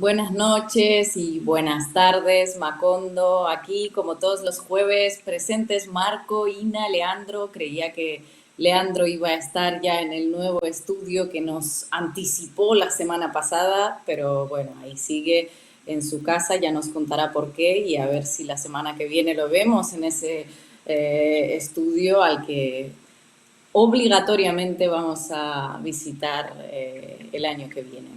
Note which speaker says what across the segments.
Speaker 1: buenas noches y buenas tardes, Macondo. Aquí, como todos los jueves, presentes Marco, Ina, Leandro. Creía que Leandro iba a estar ya en el nuevo estudio que nos anticipó la semana pasada, pero bueno, ahí sigue en su casa, ya nos contará por qué y a ver si la semana que viene lo vemos en ese estudio al que obligatoriamente vamos a visitar el año que viene.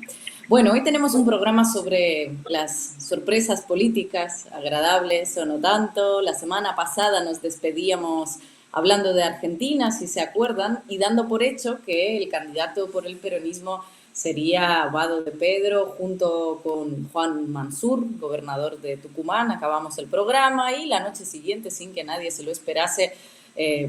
Speaker 1: Bueno, hoy tenemos un programa sobre las sorpresas políticas, agradables o no tanto. La semana pasada nos despedíamos hablando de Argentina, si se acuerdan, y dando por hecho que el candidato por el peronismo sería Vado de Pedro junto con Juan Mansur, gobernador de Tucumán. Acabamos el programa y la noche siguiente, sin que nadie se lo esperase,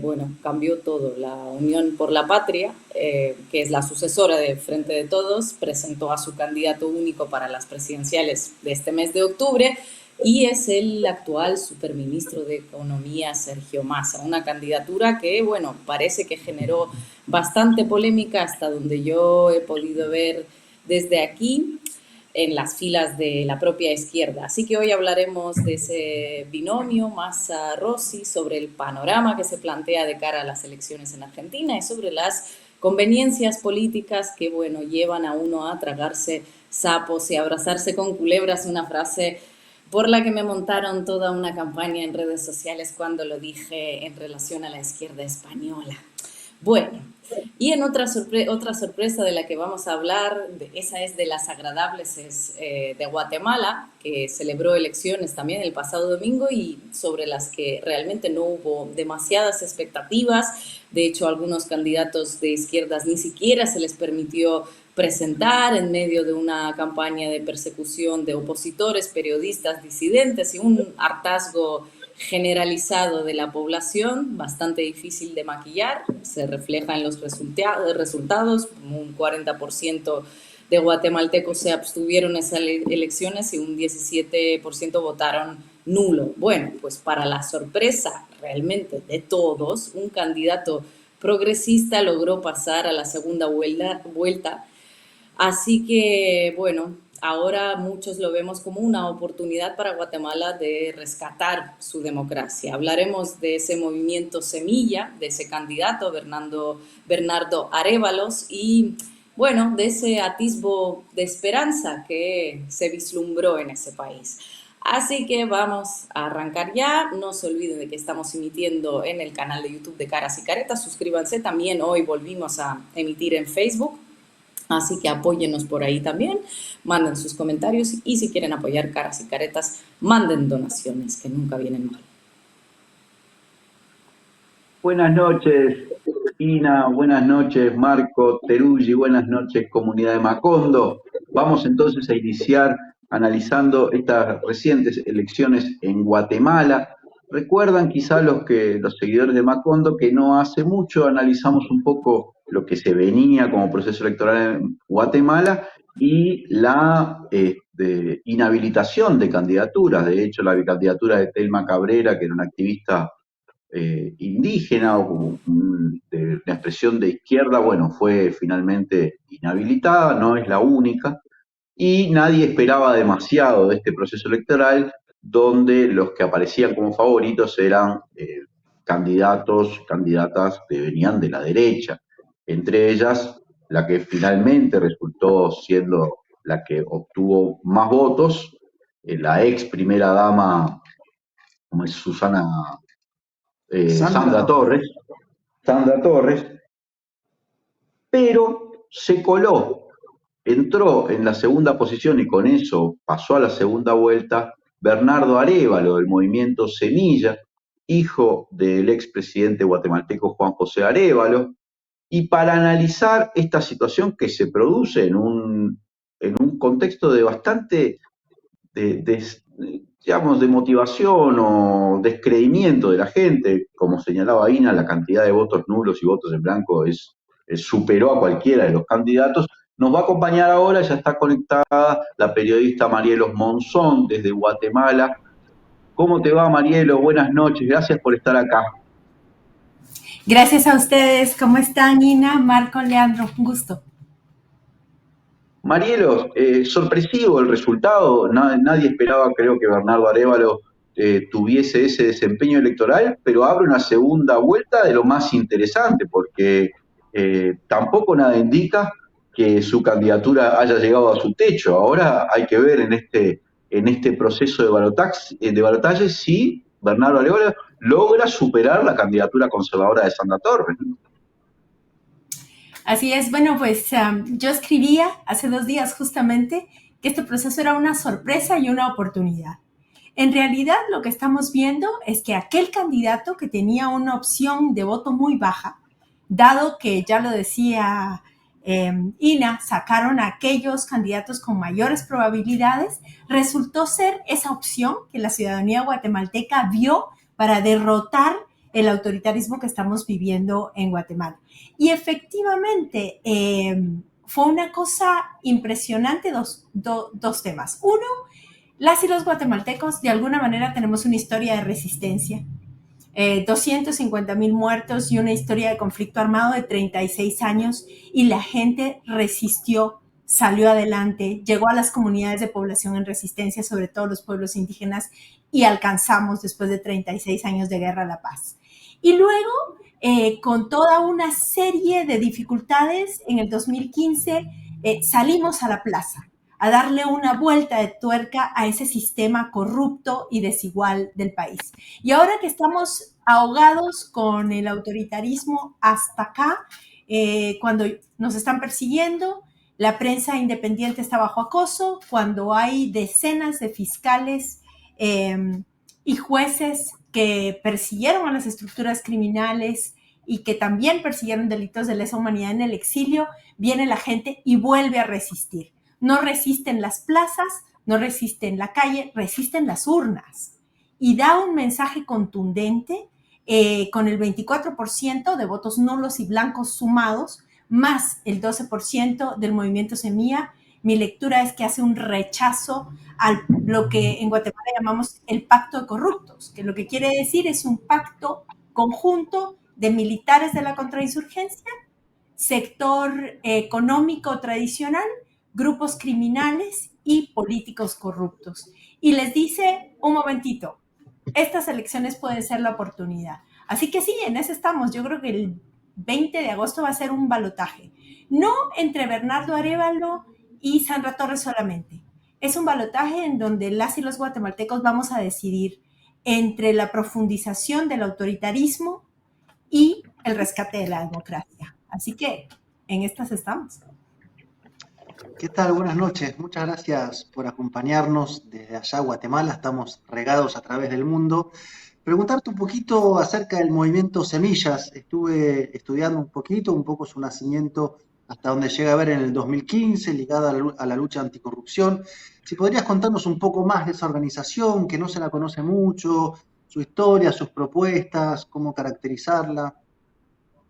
Speaker 1: bueno, cambió todo. La Unión por la Patria, que es la sucesora de Frente de Todos, presentó a su candidato único para las presidenciales de este mes de octubre y es el actual superministro de Economía, Sergio Massa. Una candidatura que, bueno, parece que generó bastante polémica hasta donde yo he podido ver desde aquí en las filas de la propia izquierda. Así que hoy hablaremos de ese binomio Massa-Rossi, sobre el panorama que se plantea de cara a las elecciones en Argentina y sobre las conveniencias políticas que, bueno, llevan a uno a tragarse sapos y abrazarse con culebras, una frase por la que me montaron toda una campaña en redes sociales cuando lo dije en relación a la izquierda española. Bueno, y en otra sorpresa de la que vamos a hablar, esa es de las agradables, es de Guatemala, que celebró elecciones también el pasado domingo y sobre las que realmente no hubo demasiadas expectativas. De hecho, a algunos candidatos de izquierdas ni siquiera se les permitió presentar en medio de una campaña de persecución de opositores, periodistas, disidentes y un hartazgo generalizado de la población, bastante difícil de maquillar, se refleja en los resultados, un 40% de guatemaltecos se abstuvieron en esas elecciones y un 17% votaron nulo. Bueno, pues para la sorpresa realmente de todos, un candidato progresista logró pasar a la segunda vuelta. Así que, bueno, ahora muchos lo vemos como una oportunidad para Guatemala de rescatar su democracia. Hablaremos de ese movimiento semilla, de ese candidato, Bernardo Arévalos, y, bueno, de ese atisbo de esperanza que se vislumbró en ese país. Así que vamos a arrancar ya. No se olviden de que estamos emitiendo en el canal de YouTube de Caras y Caretas. Suscríbanse también. Hoy volvimos a emitir en Facebook. Así que apóyennos por ahí también, manden sus comentarios y si quieren apoyar Caras y Caretas, manden donaciones, que nunca vienen mal.
Speaker 2: Buenas noches, Ina, buenas noches, Marco, Teruggi, buenas noches, comunidad de Macondo. Vamos entonces a iniciar analizando estas recientes elecciones en Guatemala. Recuerdan quizá los seguidores de Macondo que no hace mucho analizamos un poco lo que se venía como proceso electoral en Guatemala y la inhabilitación de candidaturas. De hecho, la candidatura de Telma Cabrera, que era una activista indígena o de una expresión de izquierda, bueno, fue finalmente inhabilitada, no es la única, y nadie esperaba demasiado de este proceso electoral, donde los que aparecían como favoritos eran candidatas que venían de la derecha, entre ellas la que finalmente resultó siendo la que obtuvo más votos, la ex primera dama, como es Sandra Torres, pero se coló, entró en la segunda posición y con eso pasó a la segunda vuelta Bernardo Arévalo del movimiento Semilla, hijo del expresidente guatemalteco Juan José Arévalo, y para analizar esta situación que se produce en un contexto de bastante digamos, de motivación o descreimiento de la gente, como señalaba Ina, la cantidad de votos nulos y votos en blanco superó a cualquiera de los candidatos. Nos va a acompañar ahora, ya está conectada la periodista Marielos Monzón desde Guatemala. ¿Cómo te va, Marielo? Buenas noches, gracias por estar acá.
Speaker 3: Gracias a ustedes. ¿Cómo están, Ina, Marco, Leandro? Un gusto.
Speaker 2: Marielos, sorpresivo el resultado, nadie esperaba, creo que Bernardo Arévalo tuviese ese desempeño electoral, pero abre una segunda vuelta de lo más interesante, porque tampoco nada indica que su candidatura haya llegado a su techo. Ahora hay que ver en este proceso de balotaje si Bernardo Arévalo logra superar la candidatura conservadora de Sandra Torres, ¿no?
Speaker 3: Así es, bueno, pues yo escribía hace 2 días justamente que este proceso era una sorpresa y una oportunidad. En realidad lo que estamos viendo es que aquel candidato que tenía una opción de voto muy baja, dado que ya lo decía Ina, sacaron a aquellos candidatos con mayores probabilidades, resultó ser esa opción que la ciudadanía guatemalteca vio para derrotar el autoritarismo que estamos viviendo en Guatemala. Y efectivamente, fue una cosa impresionante, dos temas. Uno, las y los guatemaltecos de alguna manera tenemos una historia de resistencia. 250,000 muertos y una historia de conflicto armado de 36 años y la gente resistió, salió adelante, llegó a las comunidades de población en resistencia, sobre todo los pueblos indígenas, y alcanzamos después de 36 años de guerra la paz. Y luego, con toda una serie de dificultades, en el 2015 salimos a la plaza a darle una vuelta de tuerca a ese sistema corrupto y desigual del país. Y ahora que estamos ahogados con el autoritarismo hasta acá, cuando nos están persiguiendo, la prensa independiente está bajo acoso, cuando hay decenas de fiscales y jueces que persiguieron a las estructuras criminales y que también persiguieron delitos de lesa humanidad en el exilio, viene la gente y vuelve a resistir. No resisten las plazas, no resisten la calle, resisten las urnas. Y da un mensaje contundente con el 24% de votos nulos y blancos sumados, más el 12% del movimiento Semilla. Mi lectura es que hace un rechazo a lo que en Guatemala llamamos el pacto de corruptos, que lo que quiere decir es un pacto conjunto de militares de la contrainsurgencia, sector económico tradicional, grupos criminales y políticos corruptos. Y les dice, un momentito, estas elecciones pueden ser la oportunidad. Así que sí, en eso estamos. Yo creo que el 20 de agosto va a ser un balotaje. No entre Bernardo Arévalo y Sandra Torres solamente. Es un balotaje en donde las y los guatemaltecos vamos a decidir entre la profundización del autoritarismo y el rescate de la democracia. Así que en estas estamos.
Speaker 4: ¿Qué tal? Buenas noches. Muchas gracias por acompañarnos desde allá, Guatemala. Estamos regados a través del mundo. Preguntarte un poquito acerca del movimiento Semillas. Estuve estudiando un poco su nacimiento hasta donde llega a ver en el 2015, ligada a la lucha anticorrupción. Si podrías contarnos un poco más de esa organización, que no se la conoce mucho, su historia, sus propuestas, cómo caracterizarla.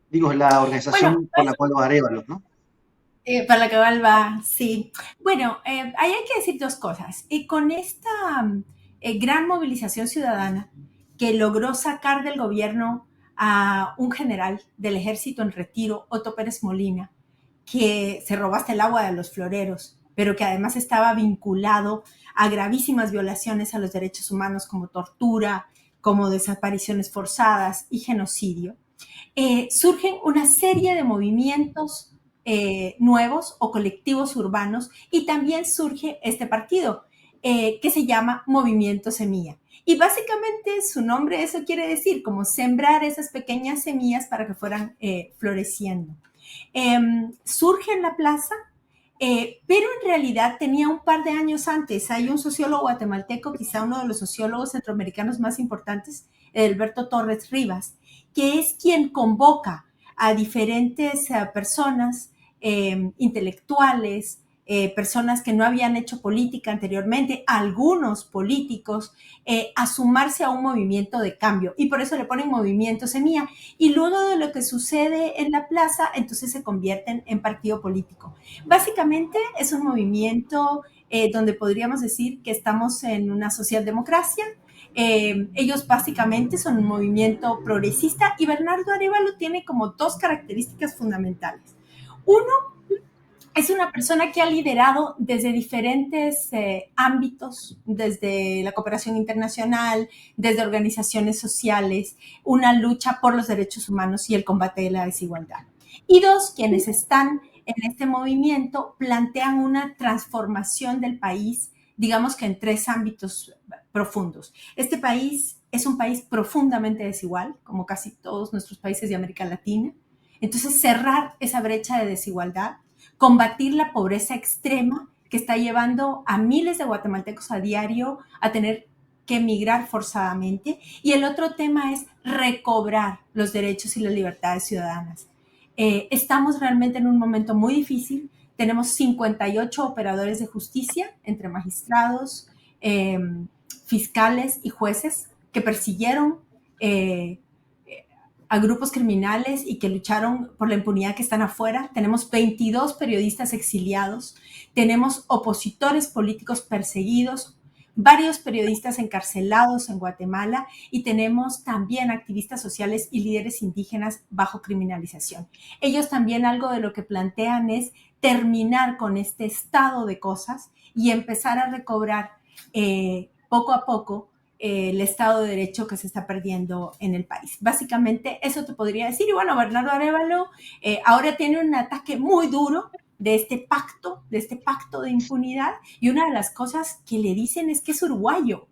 Speaker 4: Digo, es la organización
Speaker 3: Bueno,
Speaker 4: por la cual va Arévalo, ¿no?
Speaker 3: para la que va, sí. Bueno, ahí hay que decir dos cosas. Con esta gran movilización ciudadana que logró sacar del gobierno a un general del ejército en retiro, Otto Pérez Molina, que se robó hasta el agua de los floreros, pero que además estaba vinculado a gravísimas violaciones a los derechos humanos como tortura, como desapariciones forzadas y genocidio. Surgen una serie de movimientos nuevos o colectivos urbanos y también surge este partido que se llama Movimiento Semilla. Y básicamente su nombre eso quiere decir como sembrar esas pequeñas semillas para que fueran floreciendo. Surge en la plaza, pero en realidad tenía un par de años antes. Hay un sociólogo guatemalteco, quizá uno de los sociólogos centroamericanos más importantes, Alberto Torres Rivas, que es quien convoca a diferentes personas intelectuales, personas que no habían hecho política anteriormente, algunos políticos, a sumarse a un movimiento de cambio. Y por eso le ponen Movimiento Semilla. Y luego de lo que sucede en la plaza, entonces se convierten en partido político. Básicamente es un movimiento donde podríamos decir que estamos en una socialdemocracia. Ellos básicamente son un movimiento progresista y Bernardo Arévalo tiene como dos características fundamentales. Uno, Es una persona que ha liderado desde diferentes ámbitos, desde la cooperación internacional, desde organizaciones sociales, una lucha por los derechos humanos y el combate de la desigualdad. Y dos, quienes están en este movimiento plantean una transformación del país, digamos que en tres ámbitos profundos. Este país es un país profundamente desigual, como casi todos nuestros países de América Latina. Entonces, cerrar esa brecha de desigualdad, combatir la pobreza extrema que está llevando a miles de guatemaltecos a diario a tener que emigrar forzadamente. Y el otro tema es recobrar los derechos y las libertades ciudadanas. Estamos realmente en un momento muy difícil. Tenemos 58 operadores de justicia, entre magistrados, fiscales y jueces, que persiguieron a grupos criminales y que lucharon por la impunidad que están afuera. Tenemos 22 periodistas exiliados, tenemos opositores políticos perseguidos, varios periodistas encarcelados en Guatemala y tenemos también activistas sociales y líderes indígenas bajo criminalización. Ellos también algo de lo que plantean es terminar con este estado de cosas y empezar a recobrar poco a poco el Estado de Derecho que se está perdiendo en el país. Básicamente eso te podría decir. Y bueno, Bernardo Arévalo ahora tiene un ataque muy duro de este pacto de impunidad, y una de las cosas que le dicen es que es uruguayo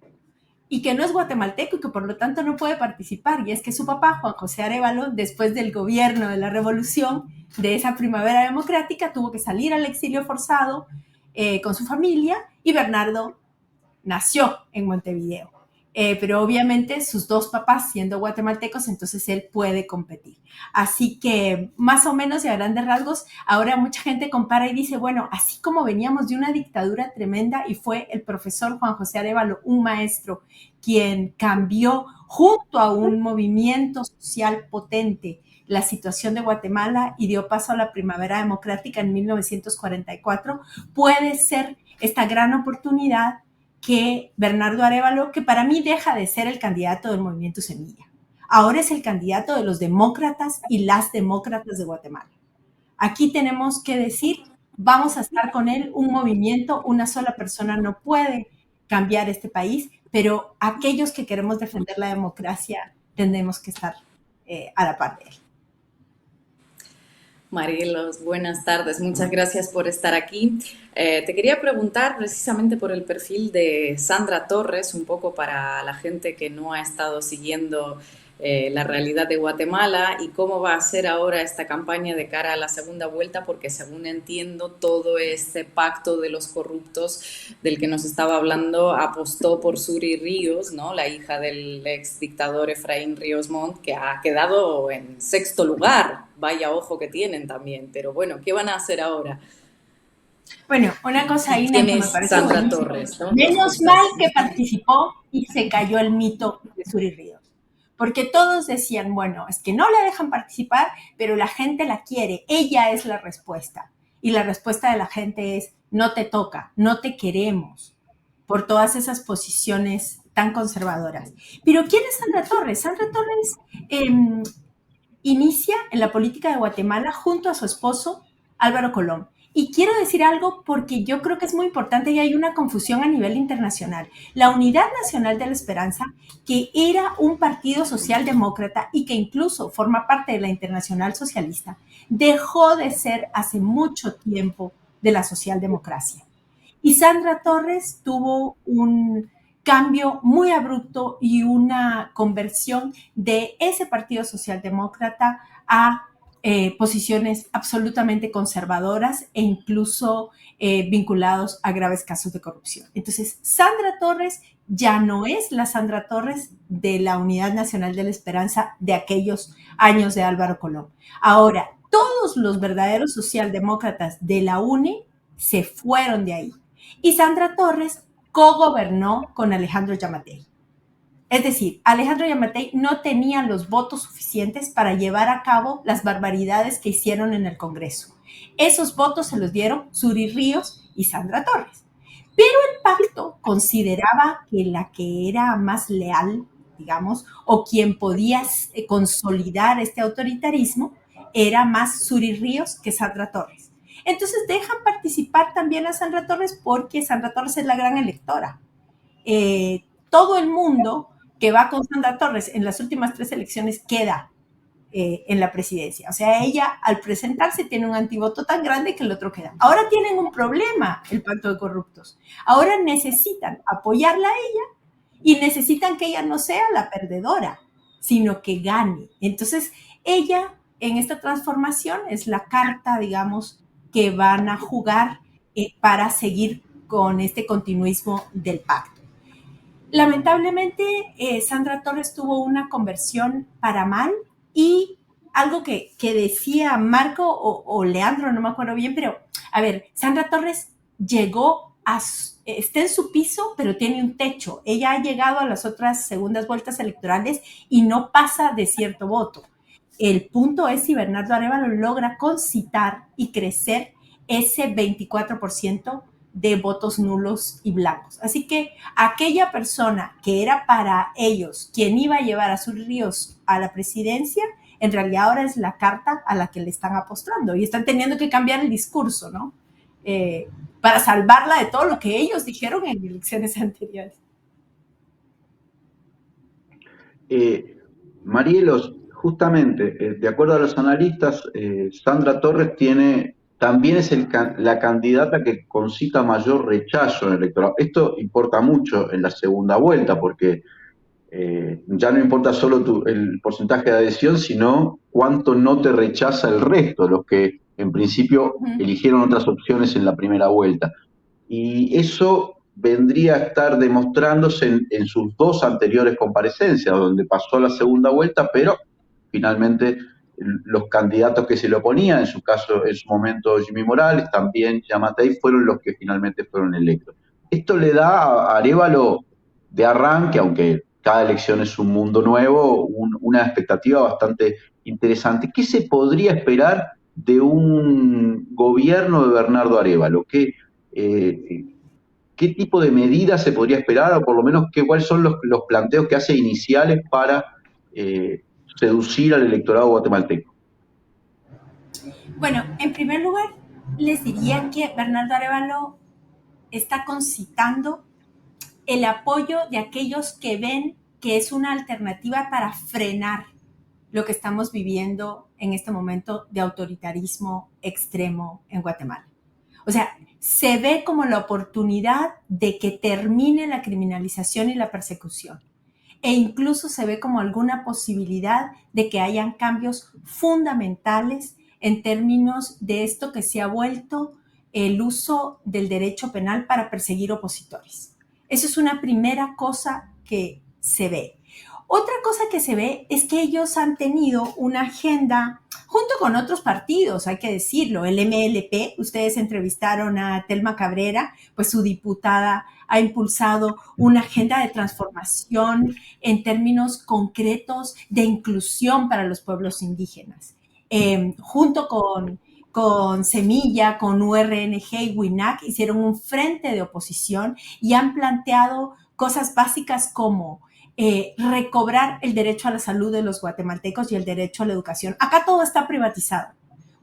Speaker 3: y que no es guatemalteco y que por lo tanto no puede participar, y es que su papá, Juan José Arévalo, después del gobierno de la revolución, de esa primavera democrática, tuvo que salir al exilio forzado con su familia, y Bernardo nació en Montevideo. Pero obviamente sus dos papás siendo guatemaltecos, entonces él puede competir. Así que más o menos y a grandes rasgos, ahora mucha gente compara y dice, bueno, así como veníamos de una dictadura tremenda y fue el profesor Juan José Arévalo, un maestro, quien cambió junto a un movimiento social potente la situación de Guatemala y dio paso a la primavera democrática en 1944, puede ser esta gran oportunidad que Bernardo Arévalo, que para mí deja de ser el candidato del movimiento Semilla, ahora es el candidato de los demócratas y las demócratas de Guatemala. Aquí tenemos que decir, vamos a estar con él, un movimiento, una sola persona no puede cambiar este país, pero aquellos que queremos defender la democracia tendremos que estar a la par de él.
Speaker 1: Marielos, buenas tardes, muchas gracias por estar aquí. Te quería preguntar precisamente por el perfil de Sandra Torres, un poco para la gente que no ha estado siguiendo la realidad de Guatemala y cómo va a ser ahora esta campaña de cara a la segunda vuelta, porque según entiendo todo este pacto de los corruptos del que nos estaba hablando apostó por Suri Ríos, ¿no? La hija del ex dictador Efraín Ríos Montt, que ha quedado en sexto lugar. Vaya ojo que tienen también, pero bueno, ¿qué van a hacer ahora?
Speaker 3: Bueno, una cosa ahí
Speaker 1: ¿Quién
Speaker 3: que me
Speaker 1: es
Speaker 3: parece
Speaker 1: Sandra
Speaker 3: buenísimo.
Speaker 1: Torres, no?
Speaker 3: Menos mal que participó y se cayó el mito de Suri Ríos. Porque todos decían, bueno, es que no la dejan participar, pero la gente la quiere, ella es la respuesta. Y la respuesta de la gente es, no te toca, no te queremos, por todas esas posiciones tan conservadoras. Pero ¿quién es Sandra Torres? Sandra Torres inicia en la política de Guatemala junto a su esposo Álvaro Colón. Y quiero decir algo porque yo creo que es muy importante y hay una confusión a nivel internacional. La Unidad Nacional de la Esperanza, que era un partido socialdemócrata y que incluso forma parte de la Internacional Socialista, dejó de ser hace mucho tiempo de la socialdemocracia. Y Sandra Torres tuvo un cambio muy abrupto y una conversión de ese partido socialdemócrata a posiciones absolutamente conservadoras e incluso vinculados a graves casos de corrupción. Entonces, Sandra Torres ya no es la Sandra Torres de la Unidad Nacional de la Esperanza de aquellos años de Álvaro Colón. Ahora, todos los verdaderos socialdemócratas de la UNE se fueron de ahí. Y Sandra Torres cogobernó con Alejandro Yamatei. Es decir, Alejandro Yamatei no tenía los votos suficientes para llevar a cabo las barbaridades que hicieron en el Congreso. Esos votos se los dieron Suri Ríos y Sandra Torres. Pero el pacto consideraba que la que era más leal, digamos, o quien podía consolidar este autoritarismo, era más Suri Ríos que Sandra Torres. Entonces dejan participar también a Sandra Torres porque Sandra Torres es la gran electora. Todo el mundo que va con Sandra Torres en las últimas 3 elecciones queda en la presidencia. O sea, ella al presentarse tiene un antivoto tan grande que el otro queda. Ahora tienen un problema el pacto de corruptos. Ahora necesitan apoyarla a ella y necesitan que ella no sea la perdedora, sino que gane. Entonces, ella en esta transformación es la carta, digamos, que van a jugar para seguir con este continuismo del pacto. Lamentablemente, Sandra Torres tuvo una conversión para mal y algo que decía Marco o Leandro, no me acuerdo bien, pero a ver, Sandra Torres llegó está en su piso, pero tiene un techo. Ella ha llegado a las otras segundas vueltas electorales y no pasa de cierto voto. El punto es si Bernardo Arévalo logra concitar y crecer ese 24% de votos nulos y blancos. Así que aquella persona que era para ellos quien iba a llevar a Sus Ríos a la presidencia, en realidad ahora es la carta a la que le están apostando y están teniendo que cambiar el discurso, ¿no? Para salvarla de todo lo que ellos dijeron en elecciones anteriores.
Speaker 2: Marielos, justamente, de acuerdo a los analistas, Sandra Torres también es la candidata que concita mayor rechazo en el electorado. Esto importa mucho en la segunda vuelta, porque ya no importa solo el porcentaje de adhesión, sino cuánto no te rechaza el resto, los que en principio eligieron otras opciones en la primera vuelta. Y eso vendría a estar demostrándose en sus 2 anteriores comparecencias, donde pasó la segunda vuelta, pero finalmente los candidatos que se le oponían, en su caso, en su momento Jimmy Morales, también Yamatei, fueron los que finalmente fueron electos. Esto le da a Arévalo de arranque, aunque cada elección es un mundo nuevo, una expectativa bastante interesante. ¿Qué se podría esperar de un gobierno de Bernardo Arévalo? ¿Qué tipo de medidas se podría esperar, o por lo menos cuáles son los planteos que hace iniciales para seducir al electorado guatemalteco?
Speaker 3: Bueno, en primer lugar, les diría que Bernardo Arévalo está concitando el apoyo de aquellos que ven que es una alternativa para frenar lo que estamos viviendo en este momento de autoritarismo extremo en Guatemala. O sea, se ve como la oportunidad de que termine la criminalización y la persecución. E incluso se ve como alguna posibilidad de que hayan cambios fundamentales en términos de esto que se ha vuelto el uso del derecho penal para perseguir opositores. Eso es una primera cosa que se ve. Otra cosa que se ve es que ellos han tenido una agenda junto con otros partidos, hay que decirlo. El MLP, ustedes entrevistaron a Telma Cabrera, pues su diputada ha impulsado una agenda de transformación en términos concretos de inclusión para los pueblos indígenas. Junto con Semilla, con URNG y WINAC, hicieron un frente de oposición y han planteado cosas básicas como recobrar el derecho a la salud de los guatemaltecos y el derecho a la educación. Acá todo está privatizado.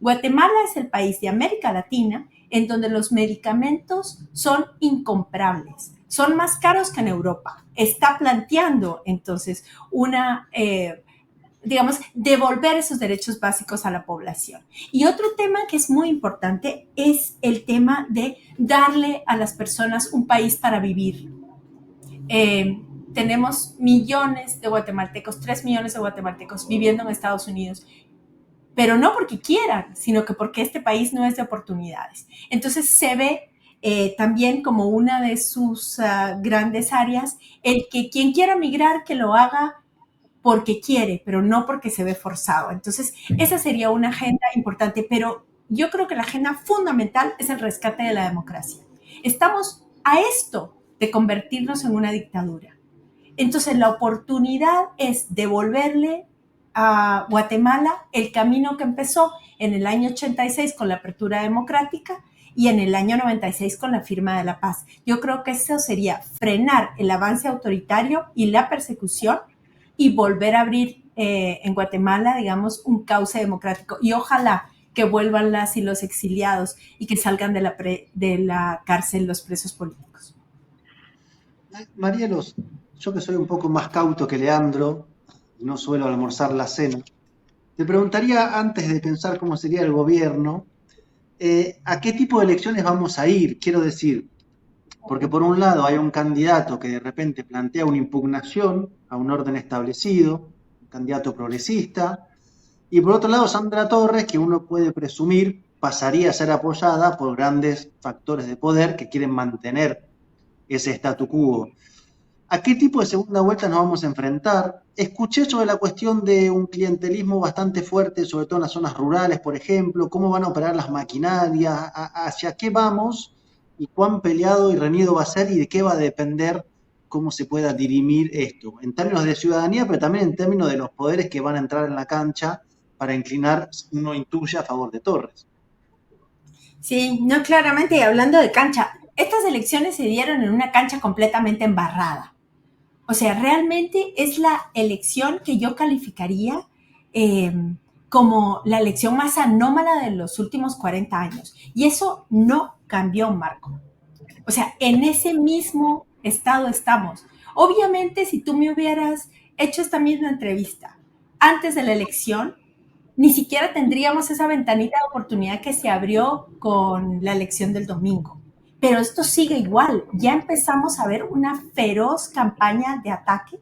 Speaker 3: Guatemala es el país de América Latina en donde los medicamentos son incomprables, son más caros que en Europa. Está planteando entonces devolver esos derechos básicos a la población. Y otro tema que es muy importante es el tema de darle a las personas un país para vivir. Tenemos millones de guatemaltecos, 3 millones de guatemaltecos viviendo en Estados Unidos, pero no porque quieran, sino que porque este país no es de oportunidades. Entonces se ve también como una de sus grandes áreas el que quien quiera migrar que lo haga porque quiere, pero no porque se ve forzado. Entonces esa sería una agenda importante, pero yo creo que la agenda fundamental es el rescate de la democracia. Estamos a esto de convertirnos en una dictadura. Entonces la oportunidad es devolverle a Guatemala el camino que empezó en el año 86 con la apertura democrática y en el año 96 con la firma de la paz. Yo creo que eso sería frenar el avance autoritario y la persecución y volver a abrir en Guatemala, digamos, un cauce democrático. Y ojalá que vuelvan las y los exiliados y que salgan de la cárcel los presos políticos.
Speaker 4: Marielos, yo que soy un poco más cauto que Leandro, y no suelo almorzar la cena, te preguntaría antes de pensar cómo sería el gobierno, ¿a qué tipo de elecciones vamos a ir? Quiero decir, porque por un lado hay un candidato que de repente plantea una impugnación a un orden establecido, un candidato progresista, y por otro lado Sandra Torres, que uno puede presumir pasaría a ser apoyada por grandes factores de poder que quieren mantener ese statu quo. ¿A qué tipo de segunda vuelta nos vamos a enfrentar? Escuché sobre la cuestión de un clientelismo bastante fuerte, sobre todo en las zonas rurales, por ejemplo, cómo van a operar las maquinarias, hacia qué vamos y cuán peleado y reñido va a ser y de qué va a depender cómo se pueda dirimir esto, en términos de ciudadanía, pero también en términos de los poderes que van a entrar en la cancha para inclinar, uno intuye, a favor de Torres.
Speaker 3: Sí, no, claramente, y hablando de cancha, estas elecciones se dieron en una cancha completamente embarrada. O sea, realmente es la elección que yo calificaría como la elección más anómala de los últimos 40 años. Y eso no cambió, Marco. O sea, en ese mismo estado estamos. Obviamente, si tú me hubieras hecho esta misma entrevista antes de la elección, ni siquiera tendríamos esa ventanita de oportunidad que se abrió con la elección del domingo. Pero esto sigue igual. Ya empezamos a ver una feroz campaña de ataque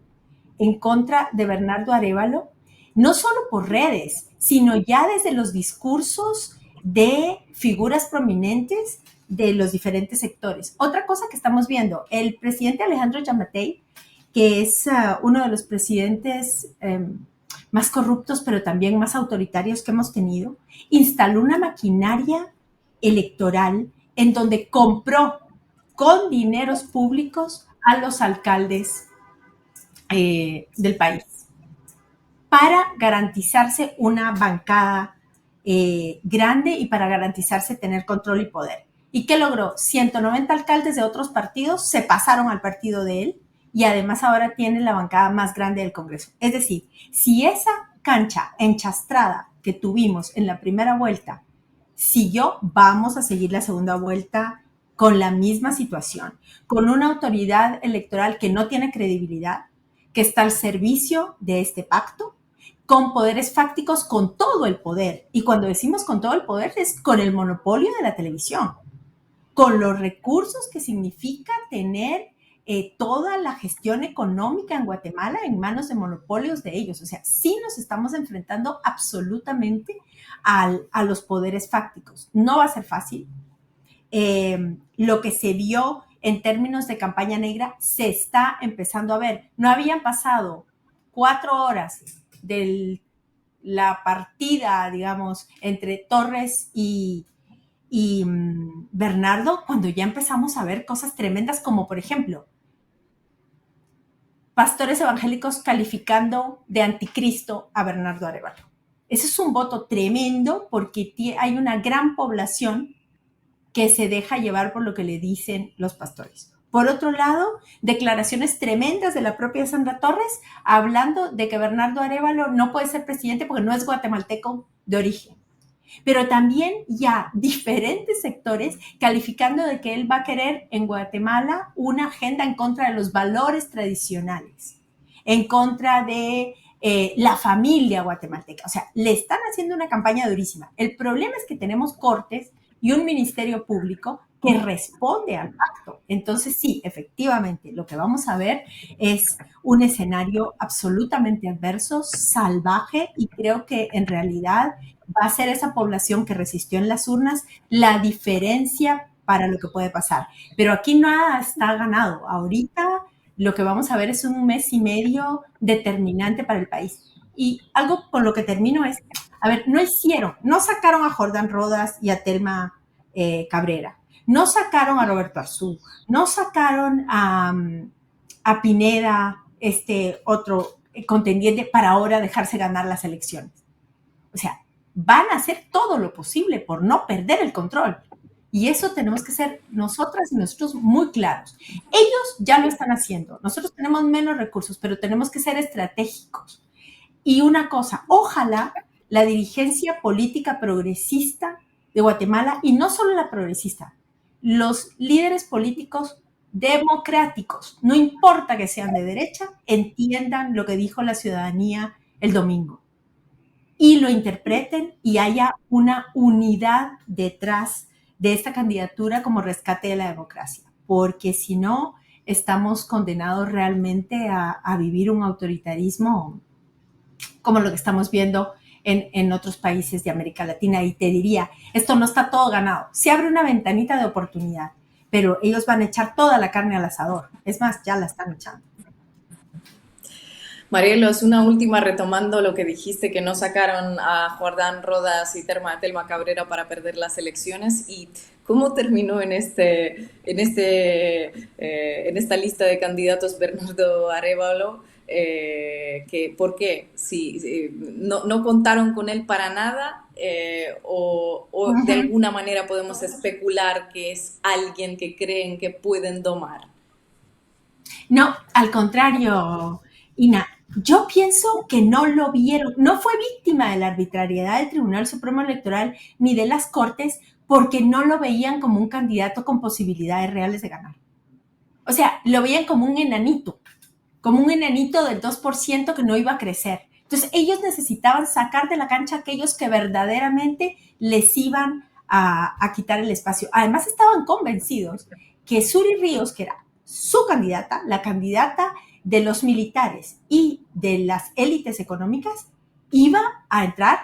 Speaker 3: en contra de Bernardo Arévalo, no solo por redes, sino ya desde los discursos de figuras prominentes de los diferentes sectores. Otra cosa que estamos viendo, el presidente Alejandro Yamatei, que es uno de los presidentes más corruptos, pero también más autoritarios que hemos tenido, instaló una maquinaria electoral en donde compró con dineros públicos a los alcaldes del país para garantizarse una bancada grande y para garantizarse tener control y poder. ¿Y qué logró? 190 alcaldes de otros partidos se pasaron al partido de él y además ahora tiene la bancada más grande del Congreso. Es decir, si esa cancha enchastrada que tuvimos en la primera vuelta siguió, vamos a seguir la segunda vuelta con la misma situación, con una autoridad electoral que no tiene credibilidad, que está al servicio de este pacto, con poderes fácticos, con todo el poder. Y cuando decimos con todo el poder, es con el monopolio de la televisión, con los recursos que significa tener toda la gestión económica en Guatemala en manos de monopolios de ellos. O sea, sí nos estamos enfrentando absolutamente a los poderes fácticos. No va a ser fácil. Lo que se vio en términos de campaña negra se está empezando a ver. No habían pasado 4 horas de la partida, digamos, entre Torres y Bernardo, cuando ya empezamos a ver cosas tremendas, como por ejemplo, pastores evangélicos calificando de anticristo a Bernardo Arévalo. Ese es un voto tremendo porque hay una gran población que se deja llevar por lo que le dicen los pastores. Por otro lado, declaraciones tremendas de la propia Sandra Torres hablando de que Bernardo Arévalo no puede ser presidente porque no es guatemalteco de origen. Pero también ya diferentes sectores calificando de que él va a querer en Guatemala una agenda en contra de los valores tradicionales, en contra de la familia guatemalteca. O sea, le están haciendo una campaña durísima. El problema es que tenemos cortes y un ministerio público que responde al pacto. Entonces, sí, efectivamente, lo que vamos a ver es un escenario absolutamente adverso, salvaje, y creo que en realidad va a ser esa población que resistió en las urnas la diferencia para lo que puede pasar. Pero aquí nada está ganado. Ahorita lo que vamos a ver es un mes y medio determinante para el país. Y algo con lo que termino es, a ver, no sacaron a Jordán Rodas y a Telma Cabrera, no sacaron a Roberto Arzú, no sacaron a Pineda, otro contendiente, para ahora dejarse ganar las elecciones. O sea, van a hacer todo lo posible por no perder el control. Y eso tenemos que ser nosotras y nosotros muy claros. Ellos ya lo están haciendo. Nosotros tenemos menos recursos, pero tenemos que ser estratégicos. Y una cosa, ojalá la dirigencia política progresista de Guatemala, y no solo la progresista, los líderes políticos democráticos, no importa que sean de derecha, entiendan lo que dijo la ciudadanía el domingo y lo interpreten y haya una unidad detrás de esta candidatura como rescate de la democracia, porque si no, estamos condenados realmente a vivir un autoritarismo como lo que estamos viendo en otros países de América Latina. Y te diría, esto no está todo ganado. Se abre una ventanita de oportunidad, pero ellos van a echar toda la carne al asador. Es más, ya la están echando.
Speaker 1: Marielos, una última retomando lo que dijiste, que no sacaron a Jordán Rodas y Telma Cabrera para perder las elecciones, y cómo terminó en esta lista de candidatos Bernardo Arévalo, ¿por qué? No contaron con él para nada, o de alguna manera podemos especular que es alguien que creen que pueden domar.
Speaker 3: No, al contrario, Ina. Yo pienso que no lo vieron, no fue víctima de la arbitrariedad del Tribunal Supremo Electoral ni de las Cortes, porque no lo veían como un candidato con posibilidades reales de ganar. O sea, lo veían como un enanito del 2% que no iba a crecer. Entonces, ellos necesitaban sacar de la cancha a aquellos que verdaderamente les iban a quitar el espacio. Además, estaban convencidos que Zury Ríos, que era su candidata, la candidata de los militares y de las élites económicas, iba a entrar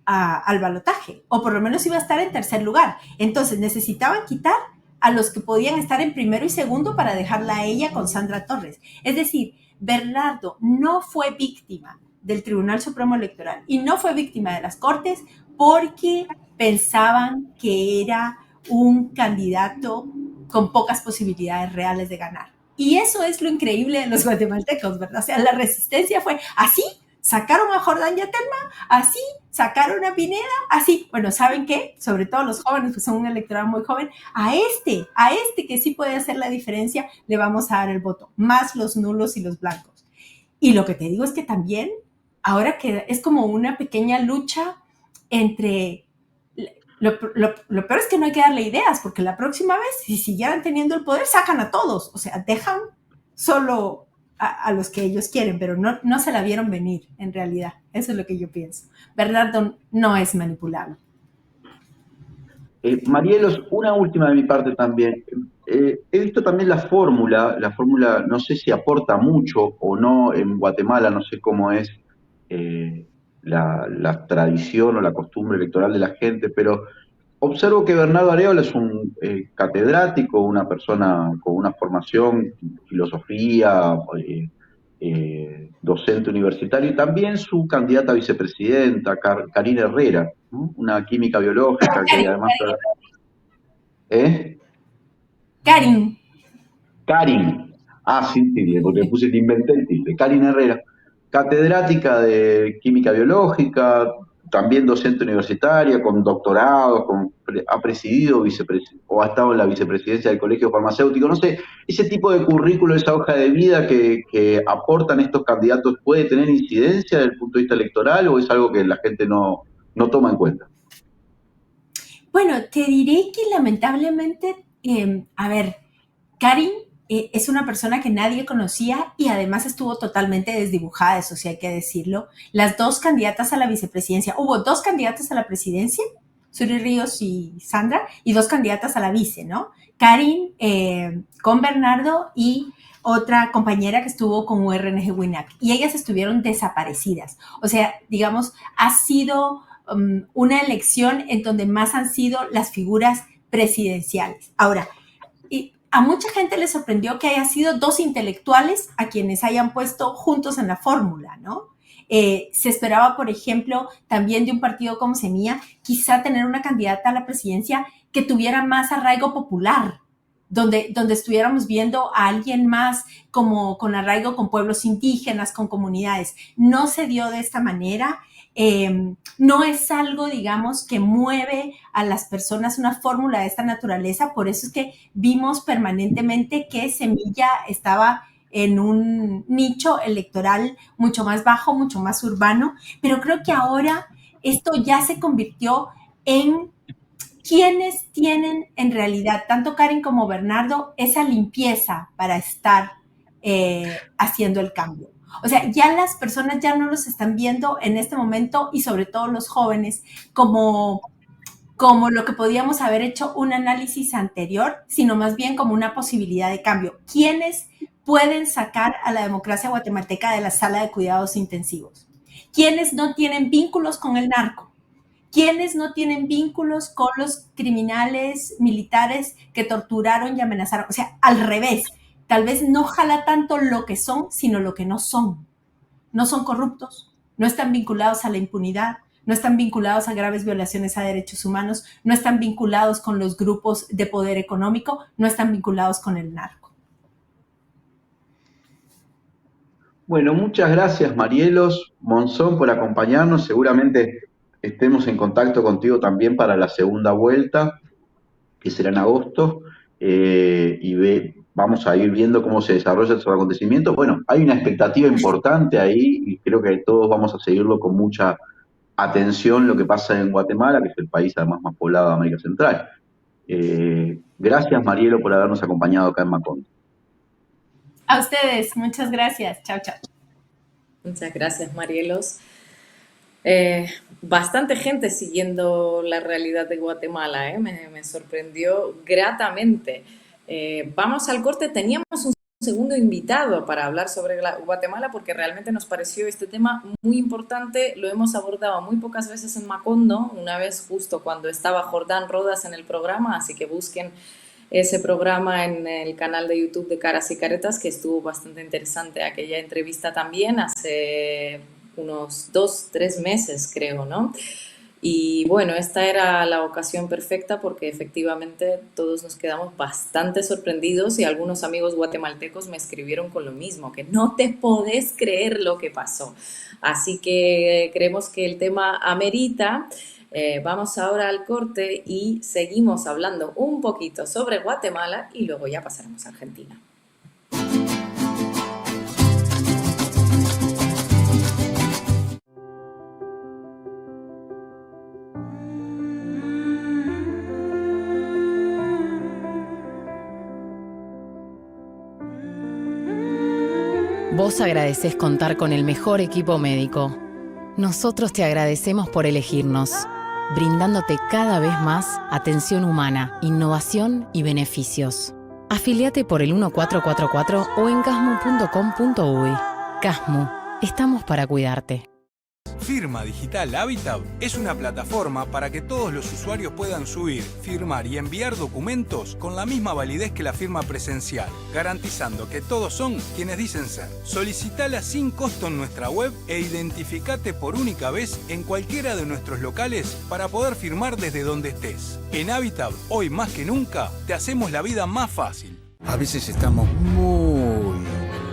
Speaker 3: al balotaje, o por lo menos iba a estar en tercer lugar. Entonces necesitaban quitar a los que podían estar en primero y segundo para dejarla a ella con Sandra Torres. Es decir, Bernardo no fue víctima del Tribunal Supremo Electoral y no fue víctima de las Cortes porque pensaban que era un candidato con pocas posibilidades reales de ganar. Y eso es lo increíble de los guatemaltecos, ¿verdad? O sea, la resistencia fue así, sacaron a Jordán y a Telma, así, sacaron a Pineda, así. Bueno, ¿saben qué? Sobre todo los jóvenes, que son un electorado muy joven, a este que sí puede hacer la diferencia, le vamos a dar el voto, más los nulos y los blancos. Y lo que te digo es que también, ahora que es como una pequeña lucha entre... Lo peor es que no hay que darle ideas, porque la próxima vez, si siguieran teniendo el poder, sacan a todos. O sea, dejan solo a los que ellos quieren, pero no se la vieron venir, en realidad. Eso es lo que yo pienso. Bernardo no es manipulable.
Speaker 2: Marielos, una última de mi parte también. He visto también la fórmula no sé si aporta mucho o no en Guatemala, no sé cómo es la tradición o la costumbre electoral de la gente, pero observo que Bernardo Arévalo es un catedrático, una persona con una formación en filosofía, docente universitario, y también su candidata a vicepresidenta, Karina Herrera, ¿no? Una química biológica que además... Karin. Sí, porque te inventé el título. Karin Herrera, catedrática de química biológica, también docente universitaria, con doctorado, ha presidido o ha estado en la vicepresidencia del Colegio Farmacéutico. No sé, ese tipo de currículo, esa hoja de vida que aportan estos candidatos, ¿puede tener incidencia desde el punto de vista electoral o es algo que la gente no toma en cuenta?
Speaker 3: Bueno, te diré que lamentablemente, Karin es una persona que nadie conocía y además estuvo totalmente desdibujada, eso sí hay que decirlo. Las dos candidatas a la vicepresidencia, hubo dos candidatas a la presidencia, Zury Ríos y Sandra, y dos candidatas a la vice, ¿no? Karin con Bernardo y otra compañera que estuvo con URNG WINAC, y ellas estuvieron desaparecidas. O sea, digamos, ha sido una elección en donde más han sido las figuras presidenciales. Ahora, a mucha gente le sorprendió que haya sido dos intelectuales a quienes hayan puesto juntos en la fórmula, ¿no? Se esperaba, por ejemplo, también de un partido como Semilla, quizá tener una candidata a la presidencia que tuviera más arraigo popular, donde estuviéramos viendo a alguien más como con arraigo con pueblos indígenas, con comunidades. No se dio de esta manera. No es algo, digamos, que mueve a las personas una fórmula de esta naturaleza, por eso es que vimos permanentemente que Semilla estaba en un nicho electoral mucho más bajo, mucho más urbano, pero creo que ahora esto ya se convirtió en quienes tienen en realidad, tanto Karen como Bernardo, esa limpieza para estar haciendo el cambio. O sea, ya las personas ya no los están viendo en este momento, y sobre todo los jóvenes, como lo que podíamos haber hecho un análisis anterior, sino más bien como una posibilidad de cambio. ¿Quiénes pueden sacar a la democracia guatemalteca de la sala de cuidados intensivos? ¿Quiénes no tienen vínculos con el narco? ¿Quiénes no tienen vínculos con los criminales militares que torturaron y amenazaron? O sea, al revés, tal vez no jala tanto lo que son, sino lo que no son. No son corruptos, no están vinculados a la impunidad, no están vinculados a graves violaciones a derechos humanos, no están vinculados con los grupos de poder económico, no están vinculados con el narco.
Speaker 2: Bueno, muchas gracias Marielos Monzón por acompañarnos. Seguramente estemos en contacto contigo también para la segunda vuelta, que será en agosto, vamos a ir viendo cómo se desarrolla esos acontecimientos. Bueno, hay una expectativa importante ahí y creo que todos vamos a seguirlo con mucha atención, lo que pasa en Guatemala, que es el país además más poblado de América Central. Gracias Marielo por habernos acompañado acá en Macondo.
Speaker 3: A ustedes, muchas gracias. Chao, chao.
Speaker 1: Muchas gracias, Marielos. Bastante gente siguiendo la realidad de Guatemala, me sorprendió gratamente. Vamos al corte, teníamos un segundo invitado para hablar sobre Guatemala porque realmente nos pareció este tema muy importante, lo hemos abordado muy pocas veces en Macondo, una vez justo cuando estaba Jordán Rodas en el programa, así que busquen ese programa en el canal de YouTube de Caras y Caretas, que estuvo bastante interesante aquella entrevista también hace unos 2-3 meses, creo, ¿no? Y bueno, esta era la ocasión perfecta porque efectivamente todos nos quedamos bastante sorprendidos y algunos amigos guatemaltecos me escribieron con lo mismo, que no te podés creer lo que pasó. Así que creemos que el tema amerita. Vamos ahora al corte y seguimos hablando un poquito sobre Guatemala y luego ya pasaremos a Argentina.
Speaker 5: Vos agradecés contar con el mejor equipo médico. Nosotros te agradecemos por elegirnos, brindándote cada vez más atención humana, innovación y beneficios. Afiliate por el 1444 o en casmu.com.uy. Casmu, estamos para cuidarte.
Speaker 6: Firma Digital Habitat es una plataforma para que todos los usuarios puedan subir, firmar y enviar documentos con la misma validez que la firma presencial, garantizando que todos son quienes dicen ser. Solicitala sin costo en nuestra web e identificate por única vez en cualquiera de nuestros locales para poder firmar desde donde estés. En Habitat, hoy más que nunca, te hacemos la vida más fácil.
Speaker 7: A veces estamos muy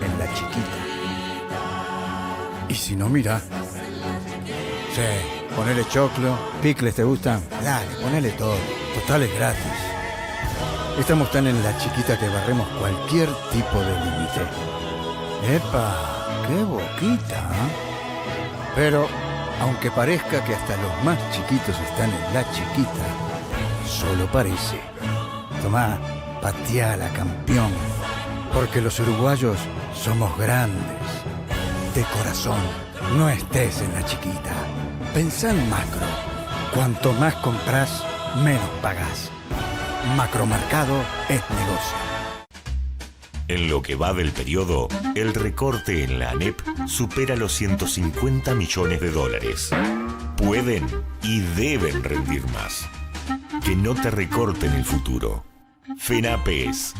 Speaker 7: en la chiquita. Y si no, mira. Sí, ponele choclo, picles, ¿te gustan? Dale, ponele todo. Total es gratis. Estamos tan en la chiquita que barremos cualquier tipo de límite. ¡Epa! ¡Qué boquita! ¿Eh? Pero, aunque parezca que hasta los más chiquitos están en la chiquita, solo parece. Tomá, pateala, campeón. Porque los uruguayos somos grandes. De corazón, no estés en la chiquita. Pensá en macro. Cuanto más compras, menos pagás. Macromercado es negocio.
Speaker 8: En lo que va del periodo, el recorte en la ANEP supera los 150 millones de dólares. Pueden y deben rendir más. Que no te recorten el futuro. FENAPES.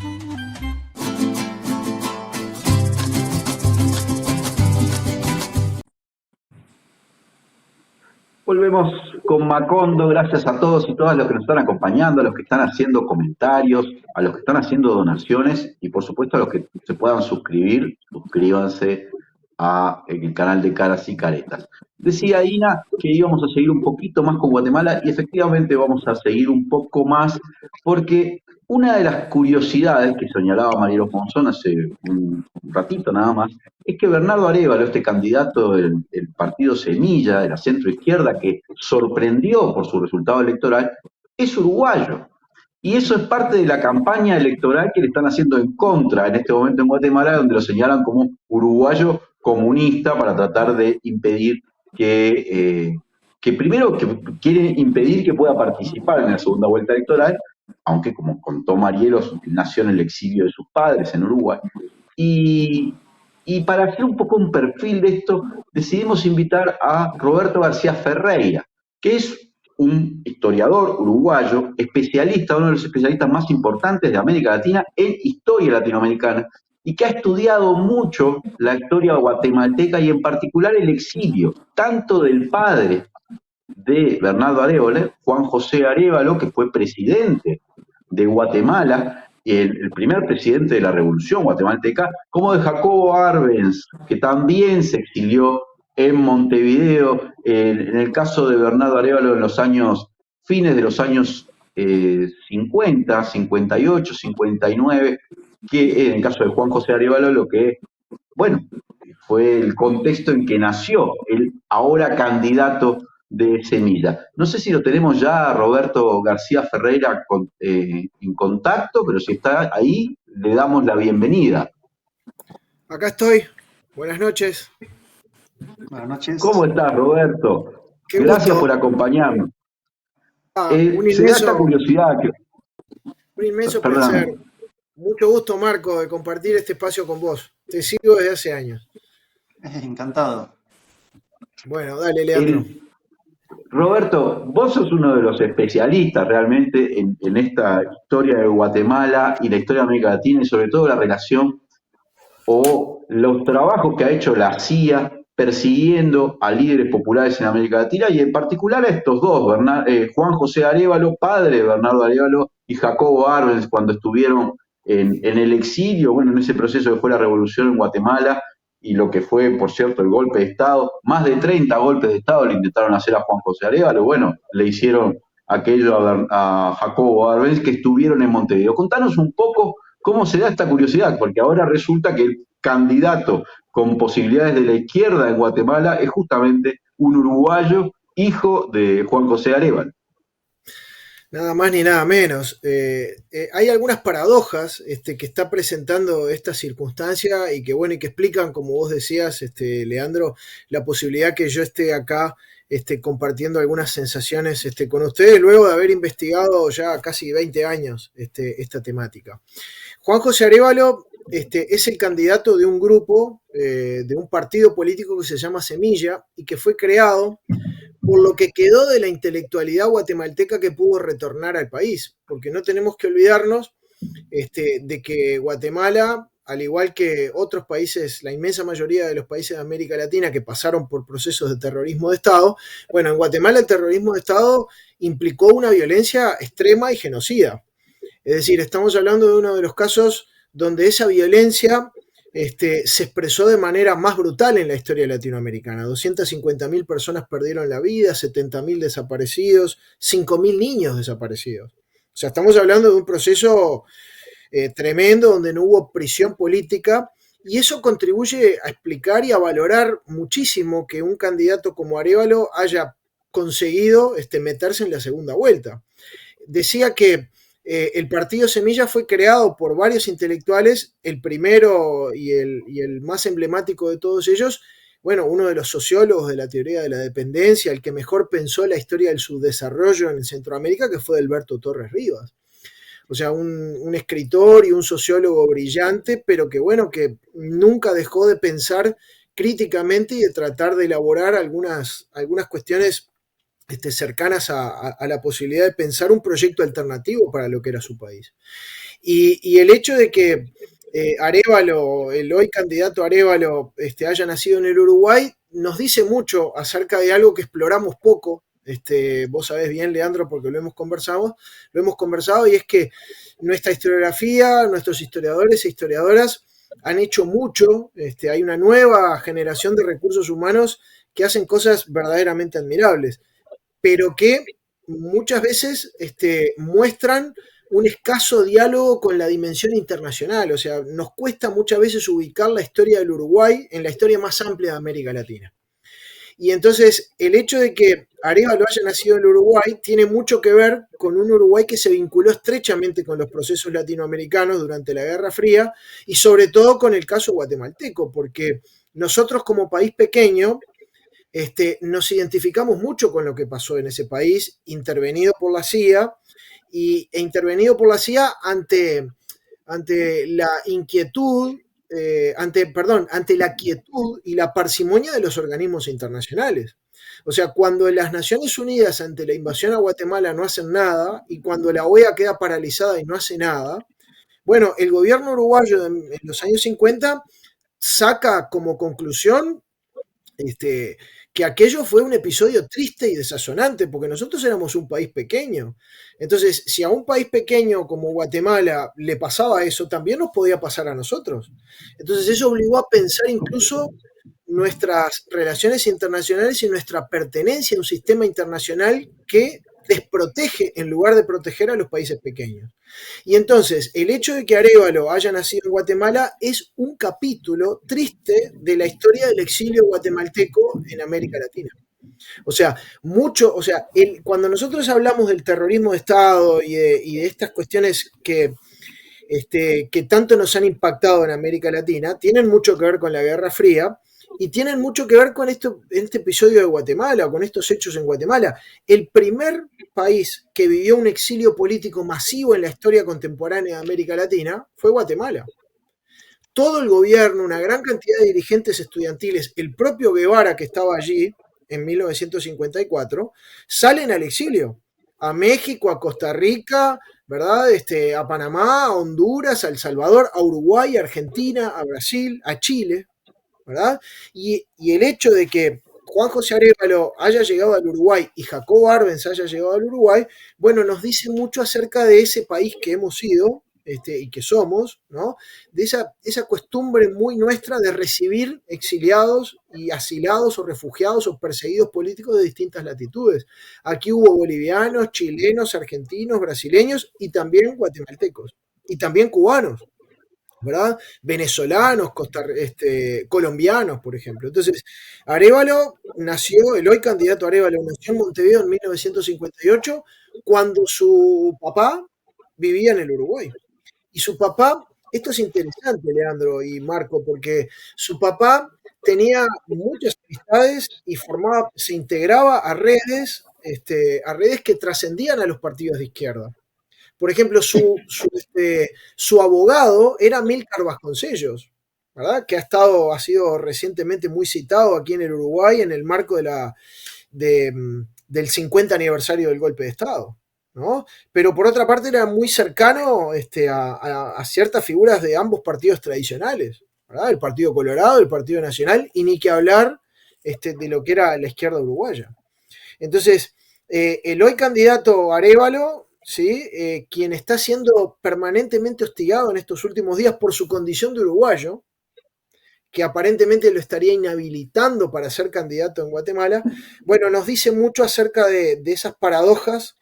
Speaker 2: Volvemos con Macondo, gracias a todos y todas los que nos están acompañando, a los que están haciendo comentarios, a los que están haciendo donaciones y por supuesto a los que se puedan suscribir, suscríbanse al canal de Caras y Caretas. Decía Ina que íbamos a seguir un poquito más con Guatemala y efectivamente vamos a seguir un poco más porque una de las curiosidades que señalaba Marielo Monzón hace un ratito nada más, es que Bernardo Arévalo, este candidato del partido Semilla, de la centro izquierda, que sorprendió por su resultado electoral, es uruguayo. Y eso es parte de la campaña electoral que le están haciendo en contra en este momento en Guatemala, donde lo señalan como uruguayo comunista para tratar de impedir que primero que quieren impedir que pueda participar en la segunda vuelta electoral, aunque como contó Marielo, nació en el exilio de sus padres en Uruguay. Y, y para hacer un poco un perfil de esto, decidimos invitar a Roberto García Ferreira, que es un historiador uruguayo, especialista, uno de los especialistas más importantes de América Latina en historia latinoamericana, y que ha estudiado mucho la historia guatemalteca y en particular el exilio, tanto del padre de Bernardo Arévalo, Juan José Arévalo, que fue presidente de Guatemala, el primer presidente de la Revolución guatemalteca, como de Jacobo Arbenz, que también se exilió en Montevideo, en el caso de Bernardo Arévalo en los años, fines de los años 50, 58, 59, que en el caso de Juan José Arévalo lo que, bueno, fue el contexto en que nació el ahora candidato de Semilla. No sé si lo tenemos ya a Roberto García Ferreira en contacto, pero si está ahí, le damos la bienvenida.
Speaker 9: Acá estoy. Buenas noches.
Speaker 4: Buenas noches.
Speaker 2: ¿Cómo estás, Roberto?
Speaker 9: Qué
Speaker 2: Gracias
Speaker 9: gusto.
Speaker 2: por acompañarnos.
Speaker 9: Un
Speaker 2: Se da esta curiosidad.
Speaker 9: un inmenso
Speaker 2: Perdón.
Speaker 9: placer. Mucho gusto, Marco, de compartir este espacio con vos. Te sigo desde hace años.
Speaker 4: Encantado.
Speaker 9: Bueno, dale, Leandro.
Speaker 2: Roberto, vos sos uno de los especialistas realmente en esta historia de Guatemala y la historia de América Latina y sobre todo la relación o los trabajos que ha hecho la CIA persiguiendo a líderes populares en América Latina y en particular a estos dos, Juan José Arévalo, padre de Bernardo Arévalo, y Jacobo Arbenz, cuando estuvieron en el exilio, bueno, en ese proceso que fue la revolución en Guatemala y lo que fue, por cierto, el golpe de Estado. Más de 30 golpes de Estado le intentaron hacer a Juan José Arévalo, bueno, le hicieron aquello a Jacobo Arbenz, que estuvieron en Montevideo. Contanos un poco cómo se da esta curiosidad, porque ahora resulta que el candidato con posibilidades de la izquierda en Guatemala es justamente un uruguayo, hijo de Juan José Arévalo.
Speaker 9: Nada más ni nada menos. Hay algunas paradojas que está presentando esta circunstancia y que, bueno, y que explican, como vos decías, Leandro, la posibilidad que yo esté acá compartiendo algunas sensaciones con ustedes luego de haber investigado ya casi 20 años esta temática. Juan José Arévalo es el candidato de un grupo, de un partido político que se llama Semilla y que fue creado por lo que quedó de la intelectualidad guatemalteca que pudo retornar al país, porque no tenemos que olvidarnos de que Guatemala, al igual que otros países, la inmensa mayoría de los países de América Latina que pasaron por procesos de terrorismo de Estado, bueno, en Guatemala el terrorismo de Estado implicó una violencia extrema y genocida. Es decir, estamos hablando de uno de los casos donde esa violencia se expresó de manera más brutal en la historia latinoamericana. 250.000 personas perdieron la vida, 70.000 desaparecidos, 5.000 niños desaparecidos. O sea, estamos hablando de un proceso tremendo donde no hubo prisión política y eso contribuye a explicar y a valorar muchísimo que un candidato como Arévalo haya conseguido meterse en la segunda vuelta. Decía que el partido Semilla fue creado por varios intelectuales, el primero y el más emblemático de todos ellos, bueno, uno de los sociólogos de la teoría de la dependencia, el que mejor pensó la historia del subdesarrollo en Centroamérica, que fue Alberto Torres Rivas. O sea, un escritor y un sociólogo brillante, pero que, bueno, que nunca dejó de pensar críticamente y de tratar de elaborar algunas cuestiones cercanas a la posibilidad de pensar un proyecto alternativo para lo que era su país. Y el hecho de que Arévalo, el hoy candidato Arévalo, haya nacido en el Uruguay, nos dice mucho acerca de algo que exploramos poco. Vos sabés bien, Leandro, porque lo hemos conversado, y es que nuestra historiografía, nuestros historiadores e historiadoras han hecho mucho. Hay una nueva generación de recursos humanos que hacen cosas verdaderamente admirables, pero que muchas veces muestran un escaso diálogo con la dimensión internacional. O sea, nos cuesta muchas veces ubicar la historia del Uruguay en la historia más amplia de América Latina. Y entonces el hecho de que Arévalo haya nacido en el Uruguay tiene mucho que ver con un Uruguay que se vinculó estrechamente con los procesos latinoamericanos durante la Guerra Fría y sobre todo con el caso guatemalteco, porque nosotros como país pequeño nos identificamos mucho con lo que pasó en ese país, intervenido por la CIA, e intervenido por la CIA ante la inquietud, ante la quietud y la parsimonia de los organismos internacionales. O sea, cuando las Naciones Unidas ante la invasión a Guatemala no hacen nada y cuando la OEA queda paralizada y no hace nada, bueno, el gobierno uruguayo en los años 50 saca como conclusión que aquello fue un episodio triste y desazonante, porque nosotros éramos un país pequeño. Entonces, si a un país pequeño como Guatemala le pasaba eso, también nos podía pasar a nosotros. Entonces, eso obligó a pensar incluso nuestras relaciones internacionales y nuestra pertenencia a un sistema internacional que desprotege en lugar de proteger a los países pequeños. Y entonces, el hecho de que Arévalo haya nacido en Guatemala es un capítulo triste de la historia del exilio guatemalteco en América Latina. O sea, cuando nosotros hablamos del terrorismo de Estado y de estas cuestiones que tanto nos han impactado en América Latina, tienen mucho que ver con la Guerra Fría y tienen mucho que ver con este episodio de Guatemala, con estos hechos en Guatemala. El primer país que vivió un exilio político masivo en la historia contemporánea de América Latina fue Guatemala. Todo el gobierno, una gran cantidad de dirigentes estudiantiles, el propio Guevara que estaba allí en 1954, salen al exilio, a México, a Costa Rica, ¿verdad? A Panamá, a Honduras, a El Salvador, a Uruguay, a Argentina, a Brasil, a Chile, ¿verdad? Y el hecho de que Juan José Arévalo haya llegado al Uruguay y Jacobo Arbenz haya llegado al Uruguay, bueno, nos dice mucho acerca de ese país que hemos sido y que somos, ¿no? De esa costumbre muy nuestra de recibir exiliados y asilados o refugiados o perseguidos políticos de distintas latitudes. Aquí hubo bolivianos, chilenos, argentinos, brasileños y también guatemaltecos y también cubanos, ¿verdad? Venezolanos, colombianos, por ejemplo. Entonces, el hoy candidato Arévalo nació en Montevideo en 1958, cuando su papá vivía en el Uruguay. Y su papá, esto es interesante, Leandro y Marco, porque su papá tenía muchas amistades y se integraba a redes que trascendían a los partidos de izquierda. Por ejemplo, su abogado era Amílcar Vasconcellos, ¿verdad? Que ha sido recientemente muy citado aquí en el Uruguay en el marco del 50 aniversario del golpe de Estado, ¿no? Pero por otra parte era muy cercano a ciertas figuras de ambos partidos tradicionales, ¿verdad? El Partido Colorado, el Partido Nacional, y ni que hablar de lo que era la izquierda uruguaya. Entonces, el hoy candidato Arévalo, ¿sí? Quien está siendo permanentemente hostigado en estos últimos días por su condición de uruguayo, que aparentemente lo estaría inhabilitando para ser candidato en Guatemala, bueno, nos dice mucho acerca de esas paradojas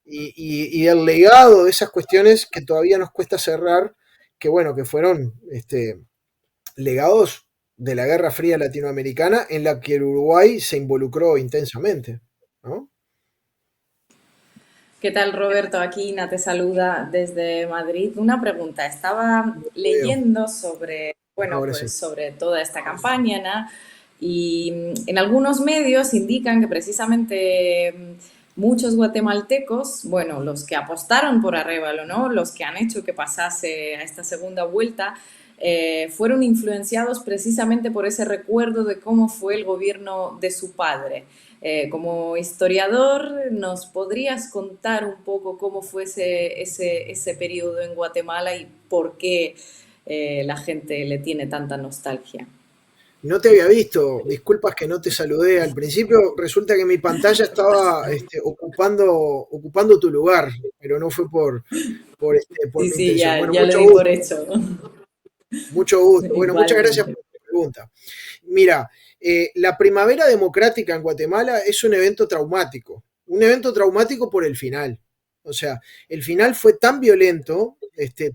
Speaker 9: y del legado de esas cuestiones que todavía nos cuesta cerrar, que fueron legados de la Guerra Fría latinoamericana en la que el Uruguay se involucró intensamente, ¿no?
Speaker 1: ¿Qué tal, Roberto? Aquí Ina te saluda desde Madrid. Una pregunta. Estaba leyendo sobre toda esta campaña, ¿no? Y en algunos medios indican que precisamente muchos guatemaltecos, los que apostaron por Arévalo, ¿no? Los que han hecho que pasase a esta segunda vuelta, fueron influenciados precisamente por ese recuerdo de cómo fue el gobierno de su padre. Como historiador, ¿nos podrías contar un poco cómo fue ese periodo en Guatemala y por qué la gente le tiene tanta nostalgia?
Speaker 9: No te había visto, disculpas que no te saludé al principio, resulta que mi pantalla estaba ocupando tu lugar, pero no fue por mi intención.
Speaker 1: Sí, ya lo di por hecho.
Speaker 9: Mucho gusto. Bueno, muchas gracias por tu pregunta. Mira, la primavera democrática en Guatemala es un evento traumático por el final, O sea, el final fue tan violento,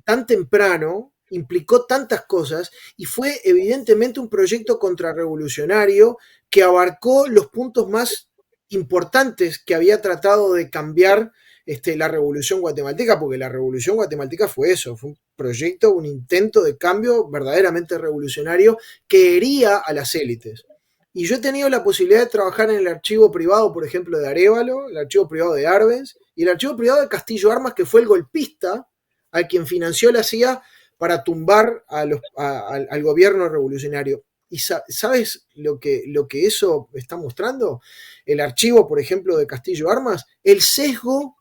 Speaker 9: tan temprano, implicó tantas cosas y fue evidentemente un proyecto contrarrevolucionario que abarcó los puntos más importantes que había tratado de cambiar la revolución guatemalteca, porque la revolución guatemalteca fue eso, fue un proyecto, un intento de cambio verdaderamente revolucionario que hería a las élites. Y yo he tenido la posibilidad de trabajar en el archivo privado, por ejemplo, de Arévalo, el archivo privado de Arbenz y el archivo privado de Castillo Armas, que fue el golpista a quien financió la CIA para tumbar al gobierno revolucionario. ¿Y sabes lo que eso está mostrando? El archivo, por ejemplo, de Castillo Armas, el sesgo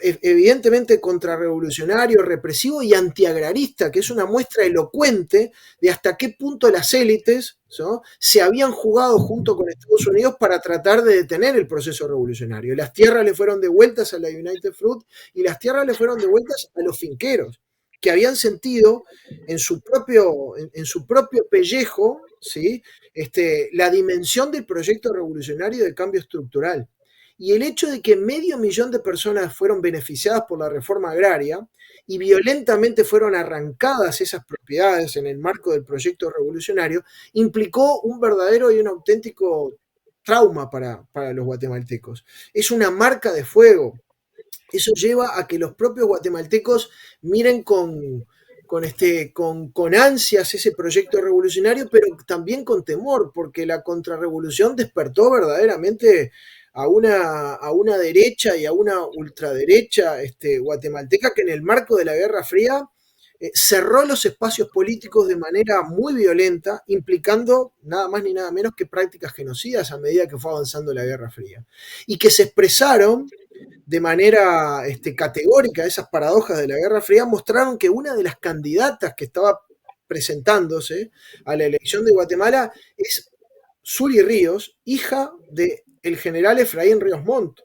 Speaker 9: evidentemente contrarrevolucionario, represivo y antiagrarista, que es una muestra elocuente de hasta qué punto las élites, ¿no?, se habían jugado junto con Estados Unidos para tratar de detener el proceso revolucionario. Las tierras le fueron devueltas a la United Fruit y las tierras le fueron devueltas a los finqueros, que habían sentido en su propio pellejo, ¿sí?, la dimensión del proyecto revolucionario de cambio estructural. Y el hecho de que 500.000 de personas fueron beneficiadas por la reforma agraria y violentamente fueron arrancadas esas propiedades en el marco del proyecto revolucionario, implicó un verdadero y un auténtico trauma para los guatemaltecos. Es una marca de fuego. Eso lleva a que los propios guatemaltecos miren con ansias ese proyecto revolucionario, pero también con temor, porque la contrarrevolución despertó verdaderamente a una derecha y a una ultraderecha guatemalteca que en el marco de la Guerra Fría cerró los espacios políticos de manera muy violenta, implicando nada más ni nada menos que prácticas genocidas a medida que fue avanzando la Guerra Fría. Y que se expresaron de manera categórica. Esas paradojas de la Guerra Fría mostraron que una de las candidatas que estaba presentándose a la elección de Guatemala es Suri Ríos, hija del general Efraín Ríos Montt.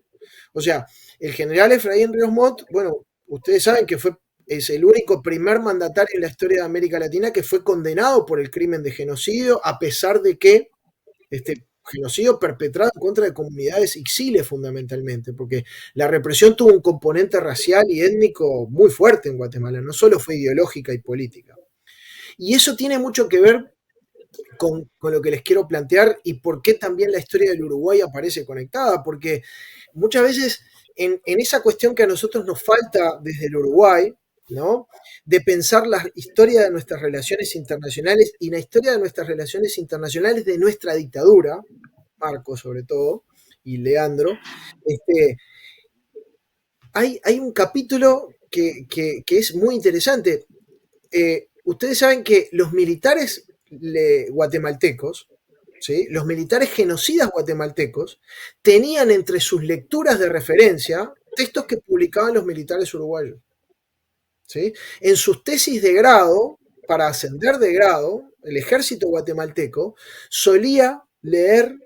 Speaker 9: O sea, el general Efraín Ríos Montt, bueno, ustedes saben que es el único primer mandatario en la historia de América Latina que fue condenado por el crimen de genocidio, a pesar de que genocidio perpetrado en contra de comunidades ixiles fundamentalmente, porque la represión tuvo un componente racial y étnico muy fuerte en Guatemala, no solo fue ideológica y política. Y eso tiene mucho que ver con lo que les quiero plantear y por qué también la historia del Uruguay aparece conectada, porque muchas veces en esa cuestión que a nosotros nos falta desde el Uruguay, ¿no?, de pensar la historia de nuestras relaciones internacionales y la historia de nuestras relaciones internacionales de nuestra dictadura, Marco sobre todo, y Leandro, hay un capítulo que es muy interesante. Ustedes saben que los militares guatemaltecos, ¿sí?, los militares genocidas guatemaltecos, tenían entre sus lecturas de referencia textos que publicaban los militares uruguayos. ¿Sí? En sus tesis de grado, para ascender de grado, el ejército guatemalteco solía leer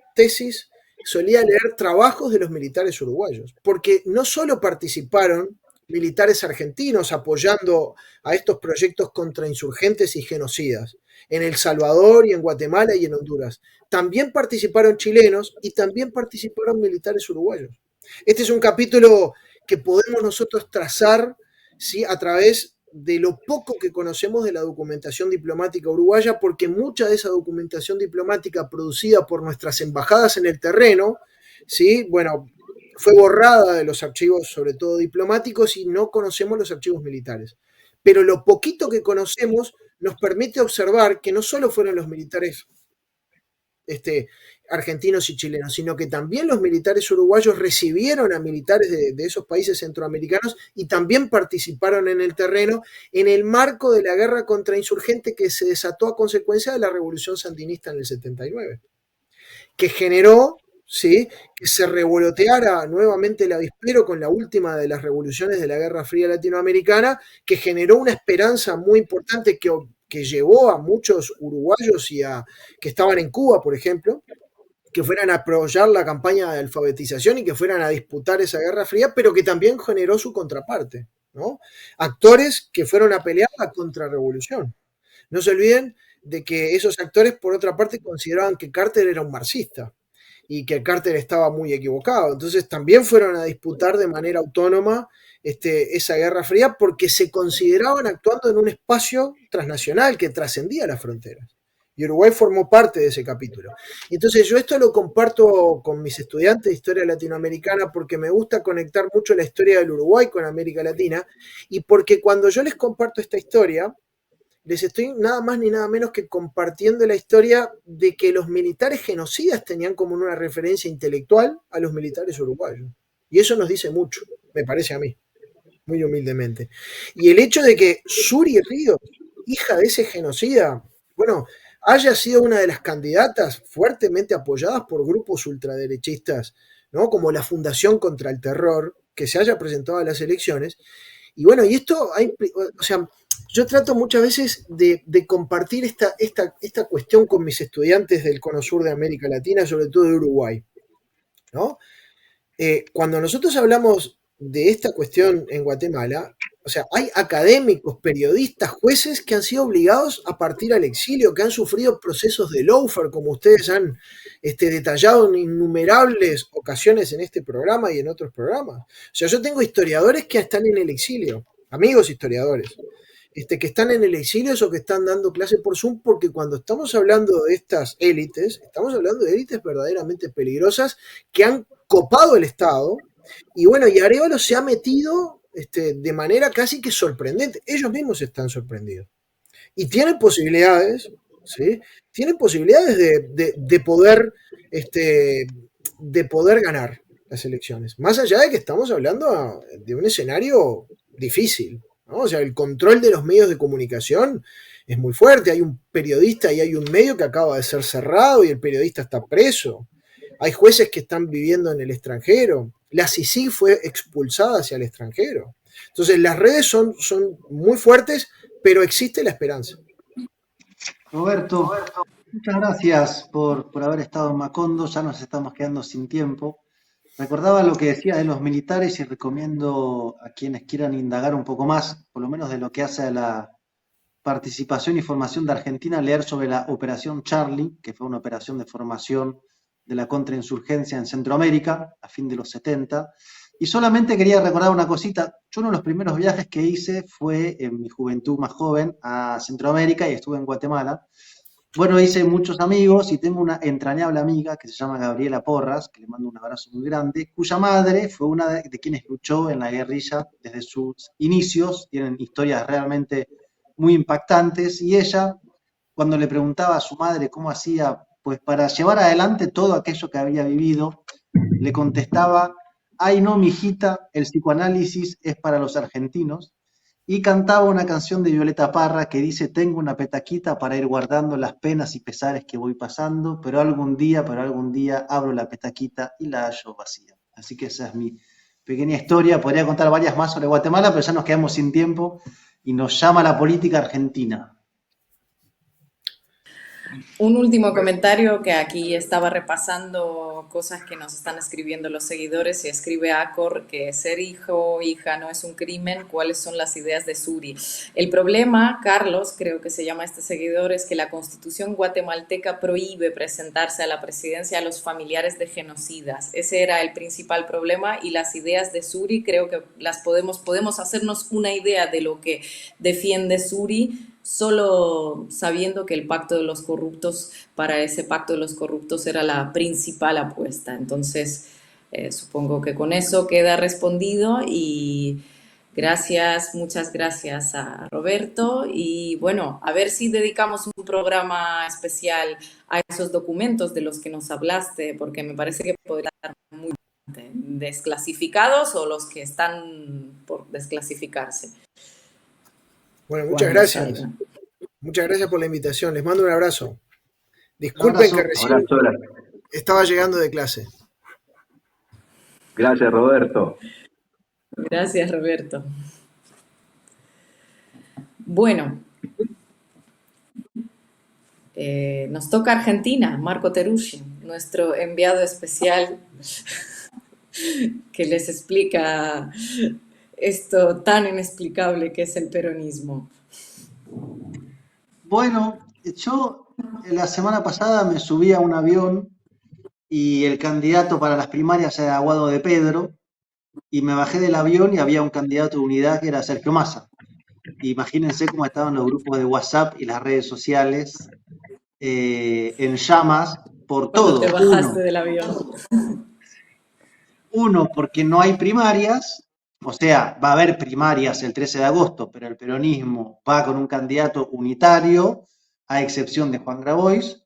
Speaker 9: trabajos de los militares uruguayos, porque no solo participaron militares argentinos apoyando a estos proyectos contrainsurgentes y genocidas en El Salvador y en Guatemala y en Honduras, también participaron chilenos y también participaron militares uruguayos. Este es un capítulo que podemos nosotros trazar, ¿sí?, a través de lo poco que conocemos de la documentación diplomática uruguaya, porque mucha de esa documentación diplomática producida por nuestras embajadas en el terreno, ¿sí?, bueno, fue borrada de los archivos, sobre todo diplomáticos, y no conocemos los archivos militares. Pero lo poquito que conocemos nos permite observar que no solo fueron los militares argentinos y chilenos, sino que también los militares uruguayos recibieron a militares de esos países centroamericanos y también participaron en el terreno en el marco de la guerra contrainsurgente que se desató a consecuencia de la revolución sandinista en el 79, que generó, ¿sí?, que se revoloteara nuevamente el avispero con la última de las revoluciones de la Guerra Fría latinoamericana, que generó una esperanza muy importante que llevó a muchos uruguayos que estaban en Cuba, por ejemplo, que fueran a apoyar la campaña de alfabetización y que fueran a disputar esa Guerra Fría, pero que también generó su contraparte, ¿no? Actores que fueron a pelear la contrarrevolución. No se olviden de que esos actores, por otra parte, consideraban que Carter era un marxista. y que Carter estaba muy equivocado. Entonces también fueron a disputar de manera autónoma esa Guerra Fría porque se consideraban actuando en un espacio transnacional que trascendía las fronteras. Y Uruguay formó parte de ese capítulo. Entonces yo esto lo comparto con mis estudiantes de historia latinoamericana porque me gusta conectar mucho la historia del Uruguay con América Latina y porque cuando yo les comparto esta historia, les estoy nada más ni nada menos que compartiendo la historia de que los militares genocidas tenían como una referencia intelectual a los militares uruguayos. Y eso nos dice mucho, me parece a mí, muy humildemente. Y el hecho de que Suri Ríos, hija de ese genocida, bueno, haya sido una de las candidatas fuertemente apoyadas por grupos ultraderechistas, ¿no? Como la Fundación contra el Terror, que se haya presentado a las elecciones. Y bueno, y esto, o sea, yo trato muchas veces de compartir esta cuestión con mis estudiantes del Cono Sur de América Latina, sobre todo de Uruguay, ¿no? Cuando nosotros hablamos de esta cuestión en Guatemala, o sea, hay académicos, periodistas, jueces que han sido obligados a partir al exilio, que han sufrido procesos de lawfare, como ustedes han detallado en innumerables ocasiones en este programa y en otros programas. O sea, yo tengo historiadores que están en el exilio, amigos historiadores, que están en el exilio o que están dando clases por Zoom, porque cuando estamos hablando de estas élites, estamos hablando de élites verdaderamente peligrosas que han copado el Estado. Y bueno, y Arévalo se ha metido de manera casi que sorprendente. Ellos mismos están sorprendidos. Y tienen posibilidades, ¿sí? Tienen posibilidades de poder ganar las elecciones. Más allá de que estamos hablando de un escenario difícil, ¿no? O sea, el control de los medios de comunicación es muy fuerte. Hay un periodista y hay un medio que acaba de ser cerrado y el periodista está preso. Hay jueces que están viviendo en el extranjero. La CICIG fue expulsada hacia el extranjero. Entonces, las redes son muy fuertes, pero existe la esperanza.
Speaker 4: Roberto, muchas gracias por haber estado en Macondo. Ya nos estamos quedando sin tiempo. Recordaba lo que decía de los militares y recomiendo a quienes quieran indagar un poco más, por lo menos de lo que hace a la participación y formación de Argentina, leer sobre la Operación Charlie, que fue una operación de formación de la contrainsurgencia en Centroamérica a fin de los 70. Y solamente quería recordar una cosita. Yo uno de los primeros viajes que hice fue en mi juventud más joven a Centroamérica y estuve en Guatemala. Bueno, hice muchos amigos y tengo una entrañable amiga que se llama Gabriela Porras, que le mando un abrazo muy grande, cuya madre fue una de quienes luchó en la guerrilla desde sus inicios. Tienen historias realmente muy impactantes y ella, cuando le preguntaba a su madre cómo hacía pues para llevar adelante todo aquello que había vivido, le contestaba: ay no, mijita, el psicoanálisis es para los argentinos. Y cantaba una canción de Violeta Parra que dice: tengo una petaquita para ir guardando las penas y pesares que voy pasando, pero algún día abro la petaquita y la hallo vacía. Así que esa es mi pequeña historia. Podría contar varias más sobre Guatemala, pero ya nos quedamos sin tiempo y nos llama la política argentina.
Speaker 1: Un último comentario, que aquí estaba repasando cosas que nos están escribiendo los seguidores, y escribe Acor que ser hijo o hija no es un crimen. ¿Cuáles son las ideas de Suri? El problema, Carlos, creo que se llama este seguidor, es que la Constitución guatemalteca prohíbe presentarse a la presidencia a los familiares de genocidas. Ese era el principal problema, y las ideas de Suri creo que las podemos hacernos una idea de lo que defiende Suri solo sabiendo que el pacto de los corruptos, para ese pacto de los corruptos era la principal apuesta. Entonces, supongo que con eso queda respondido, y gracias, muchas gracias a Roberto. Y bueno, a ver si dedicamos un programa especial a esos documentos de los que nos hablaste, porque me parece que podrían estar muy desclasificados o los que están por desclasificarse.
Speaker 9: Bueno, muchas gracias. Muchas gracias por la invitación. Les mando un abrazo. Disculpen que recién estaba llegando de clase.
Speaker 2: Gracias, Roberto.
Speaker 1: Gracias, Roberto. Bueno, nos toca Argentina, Marco Teruggi, nuestro enviado especial, que les explica esto tan inexplicable que es el peronismo.
Speaker 4: Bueno, yo la semana pasada me subí a un avión y el candidato para las primarias era Guado de Pedro, y me bajé del avión y había un candidato de unidad que era Sergio Massa. Imagínense cómo estaban los grupos de WhatsApp y las redes sociales en llamas por
Speaker 1: Cuando te
Speaker 4: todo.
Speaker 1: bajaste del avión.
Speaker 4: Uno, porque no hay primarias, o sea, va a haber primarias el 13 de agosto, pero el peronismo va con un candidato unitario, a excepción de Juan Grabois.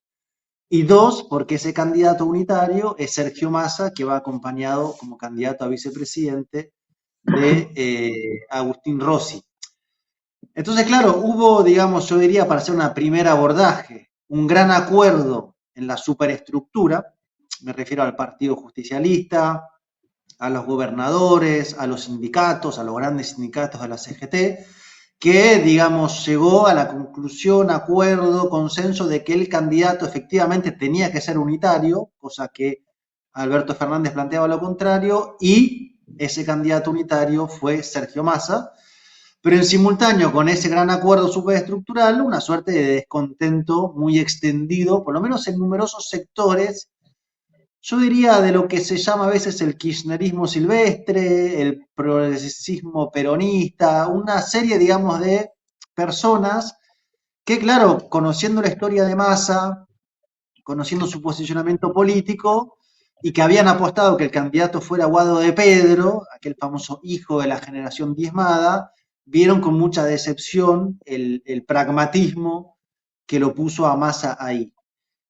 Speaker 4: Y dos, porque ese candidato unitario es Sergio Massa, que va acompañado como candidato a vicepresidente de Agustín Rossi. Entonces, claro, hubo, digamos, yo diría, para hacer un primer abordaje, un gran acuerdo en la superestructura, me refiero al Partido Justicialista, a los gobernadores, a los sindicatos, a los grandes sindicatos de la CGT, que, digamos, llegó a la conclusión, acuerdo, consenso de que el candidato efectivamente tenía que ser unitario, cosa que Alberto Fernández planteaba lo contrario, y ese candidato unitario fue Sergio Massa, pero en simultáneo con ese gran acuerdo superestructural, una suerte de descontento muy extendido, por lo menos en numerosos sectores, yo diría de lo que se llama a veces el kirchnerismo silvestre, el progresismo peronista, una serie, digamos, de personas que, claro, conociendo la historia de Massa, conociendo su posicionamiento político, y que habían apostado que el candidato fuera Guado de Pedro, aquel famoso hijo de la generación diezmada, vieron con mucha decepción el pragmatismo que lo puso a Massa ahí.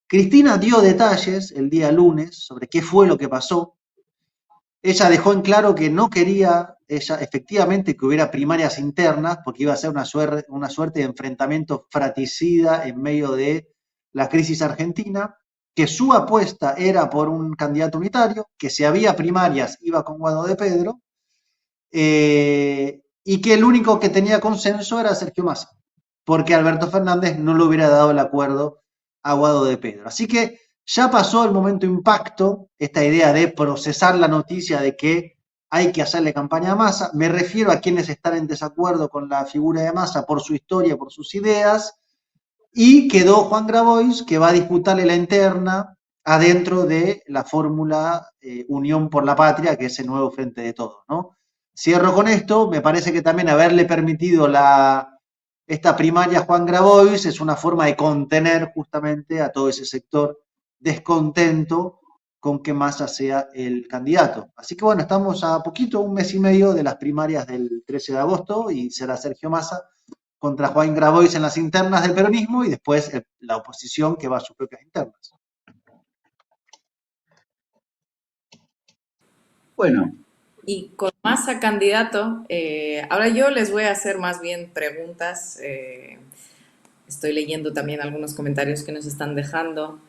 Speaker 4: Cristina dio detalles el día lunes sobre qué fue lo que pasó. Ella dejó en claro que no quería, ella efectivamente, que hubiera primarias internas, porque iba a ser una suerte de enfrentamiento fratricida en medio de la crisis argentina, que su apuesta era por un candidato unitario, que si había primarias iba con Guado de Pedro, y que el único que tenía consenso era Sergio Massa, porque Alberto Fernández no le hubiera dado el acuerdo a Guado de Pedro. Así que ya pasó el momento impacto, esta idea de procesar la noticia de que hay que hacerle campaña a Massa. Me refiero a quienes están en desacuerdo con la figura de Massa por su historia, por sus ideas, y quedó Juan Grabois, que va a disputarle la interna adentro de la fórmula Unión por la Patria, que es el nuevo Frente de Todos, ¿no? Cierro con esto, me parece que también haberle permitido esta primaria a Juan Grabois es una forma de contener justamente a todo ese sector descontento con que Massa sea el candidato. Así que bueno, estamos a poquito, un mes y medio de las primarias del 13 de agosto y será Sergio Massa contra Juan Grabois en las internas del peronismo y después la oposición que va a sus propias internas.
Speaker 2: Bueno.
Speaker 1: Y con Massa candidato, ahora yo les voy a hacer más bien preguntas. Estoy leyendo también algunos comentarios que nos están dejando.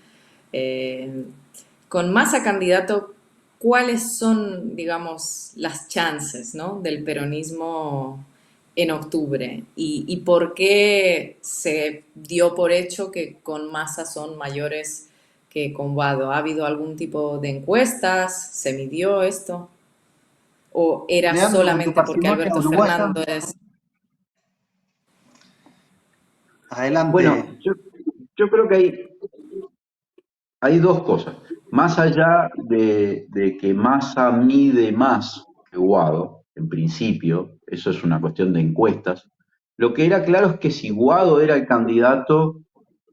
Speaker 1: Con Massa candidato, ¿cuáles son, digamos, las chances, ¿no?, del peronismo en octubre? ¿Y por qué se dio por hecho que con Massa son mayores que con Guado? ¿Ha habido algún tipo de encuestas? ¿Se midió esto? ¿O era
Speaker 4: Leandro,
Speaker 1: solamente porque Alberto Fernández?
Speaker 4: Adelante.
Speaker 2: Bueno, yo creo que hay dos cosas. Más allá de que Massa mide más que Guado, en principio, eso es una cuestión de encuestas, lo que era claro es que si Guado era el candidato,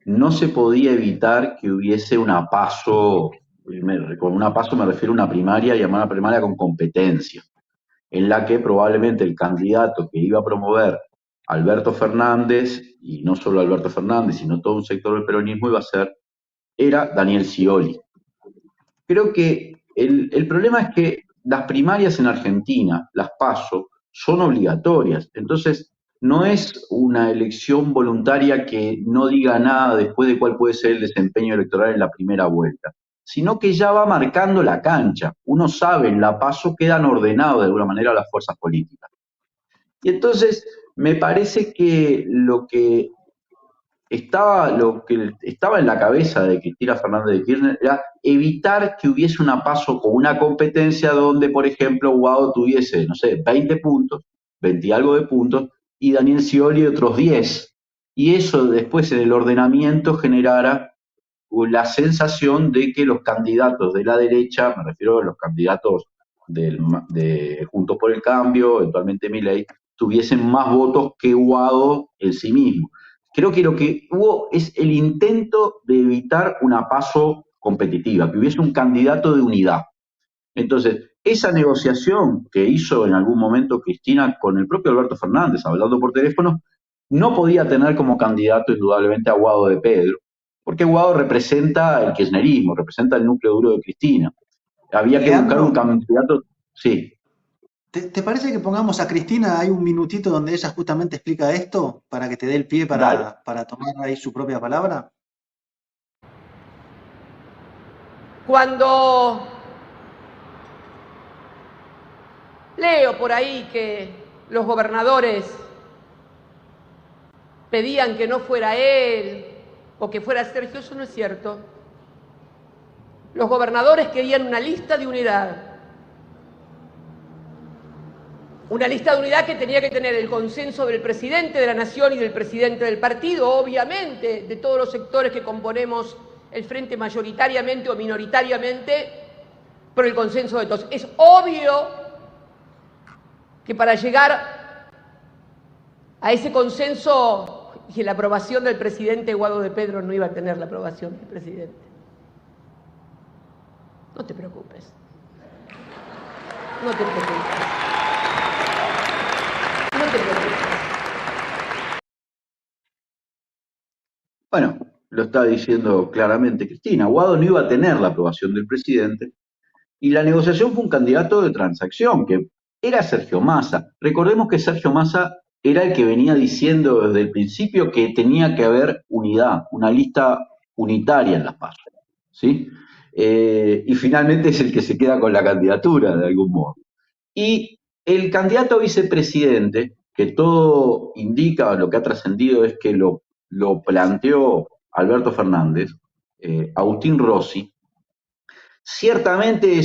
Speaker 2: no se podía evitar que hubiese una PASO, con una PASO me refiero a una primaria, llamada primaria con competencia, en la que probablemente el candidato que iba a promover Alberto Fernández, y no solo Alberto Fernández, sino todo un sector del peronismo, era Daniel Scioli. Creo que el problema es que las primarias en Argentina, las PASO, son obligatorias. Entonces, no es una elección voluntaria que no diga nada después de cuál puede ser el desempeño electoral en la primera vuelta, sino que ya va marcando la cancha. Uno sabe, en la PASO quedan ordenados de alguna manera las fuerzas políticas. Y entonces, me parece que lo que estaba en la cabeza de Cristina Fernández de Kirchner era evitar que hubiese una PASO con una competencia donde, por ejemplo, Guado tuviese, no sé, 20 puntos, 20 y algo de puntos, y Daniel Scioli otros 10. Y eso después en el ordenamiento generara la sensación de que los candidatos de la derecha, me refiero a los candidatos de Juntos por el Cambio, eventualmente Milei, tuviesen más votos que Guado en sí mismo. Creo que lo que hubo es el intento de evitar una PASO competitiva, que hubiese un candidato de unidad. Entonces, esa negociación que hizo en algún momento Cristina con el propio Alberto Fernández, hablando por teléfono, no podía tener como candidato indudablemente a Guado de Pedro, porque Guado representa el kirchnerismo, representa el núcleo duro de Cristina. Había que buscar un candidato, sí.
Speaker 4: ¿Te parece que pongamos a Cristina? Hay un minutito donde ella justamente explica esto para que te dé el pie para tomar ahí su propia palabra.
Speaker 10: Cuando leo por ahí que los gobernadores pedían que no fuera él o que fuera Sergio, eso no es cierto. Los gobernadores querían una lista de unidad. Una lista de unidad que tenía que tener el consenso del presidente de la Nación y del presidente del partido, obviamente, de todos los sectores que componemos el frente mayoritariamente o minoritariamente, por el consenso de todos. Es obvio que para llegar a ese consenso y la aprobación del presidente Guado de Pedro no iba a tener la aprobación del presidente. No te preocupes. No te preocupes. No te preocupes.
Speaker 2: Bueno, lo está diciendo claramente Cristina. Guado no iba a tener la aprobación del presidente y la negociación fue un candidato de transacción, que era Sergio Massa. Recordemos que Sergio Massa era el que venía diciendo desde el principio que tenía que haber unidad, una lista unitaria en las PASO, ¿sí? Y finalmente es el que se queda con la candidatura, de algún modo. Y el candidato a vicepresidente, que todo indica, lo que ha trascendido es que lo planteó Alberto Fernández, Agustín Rossi, ciertamente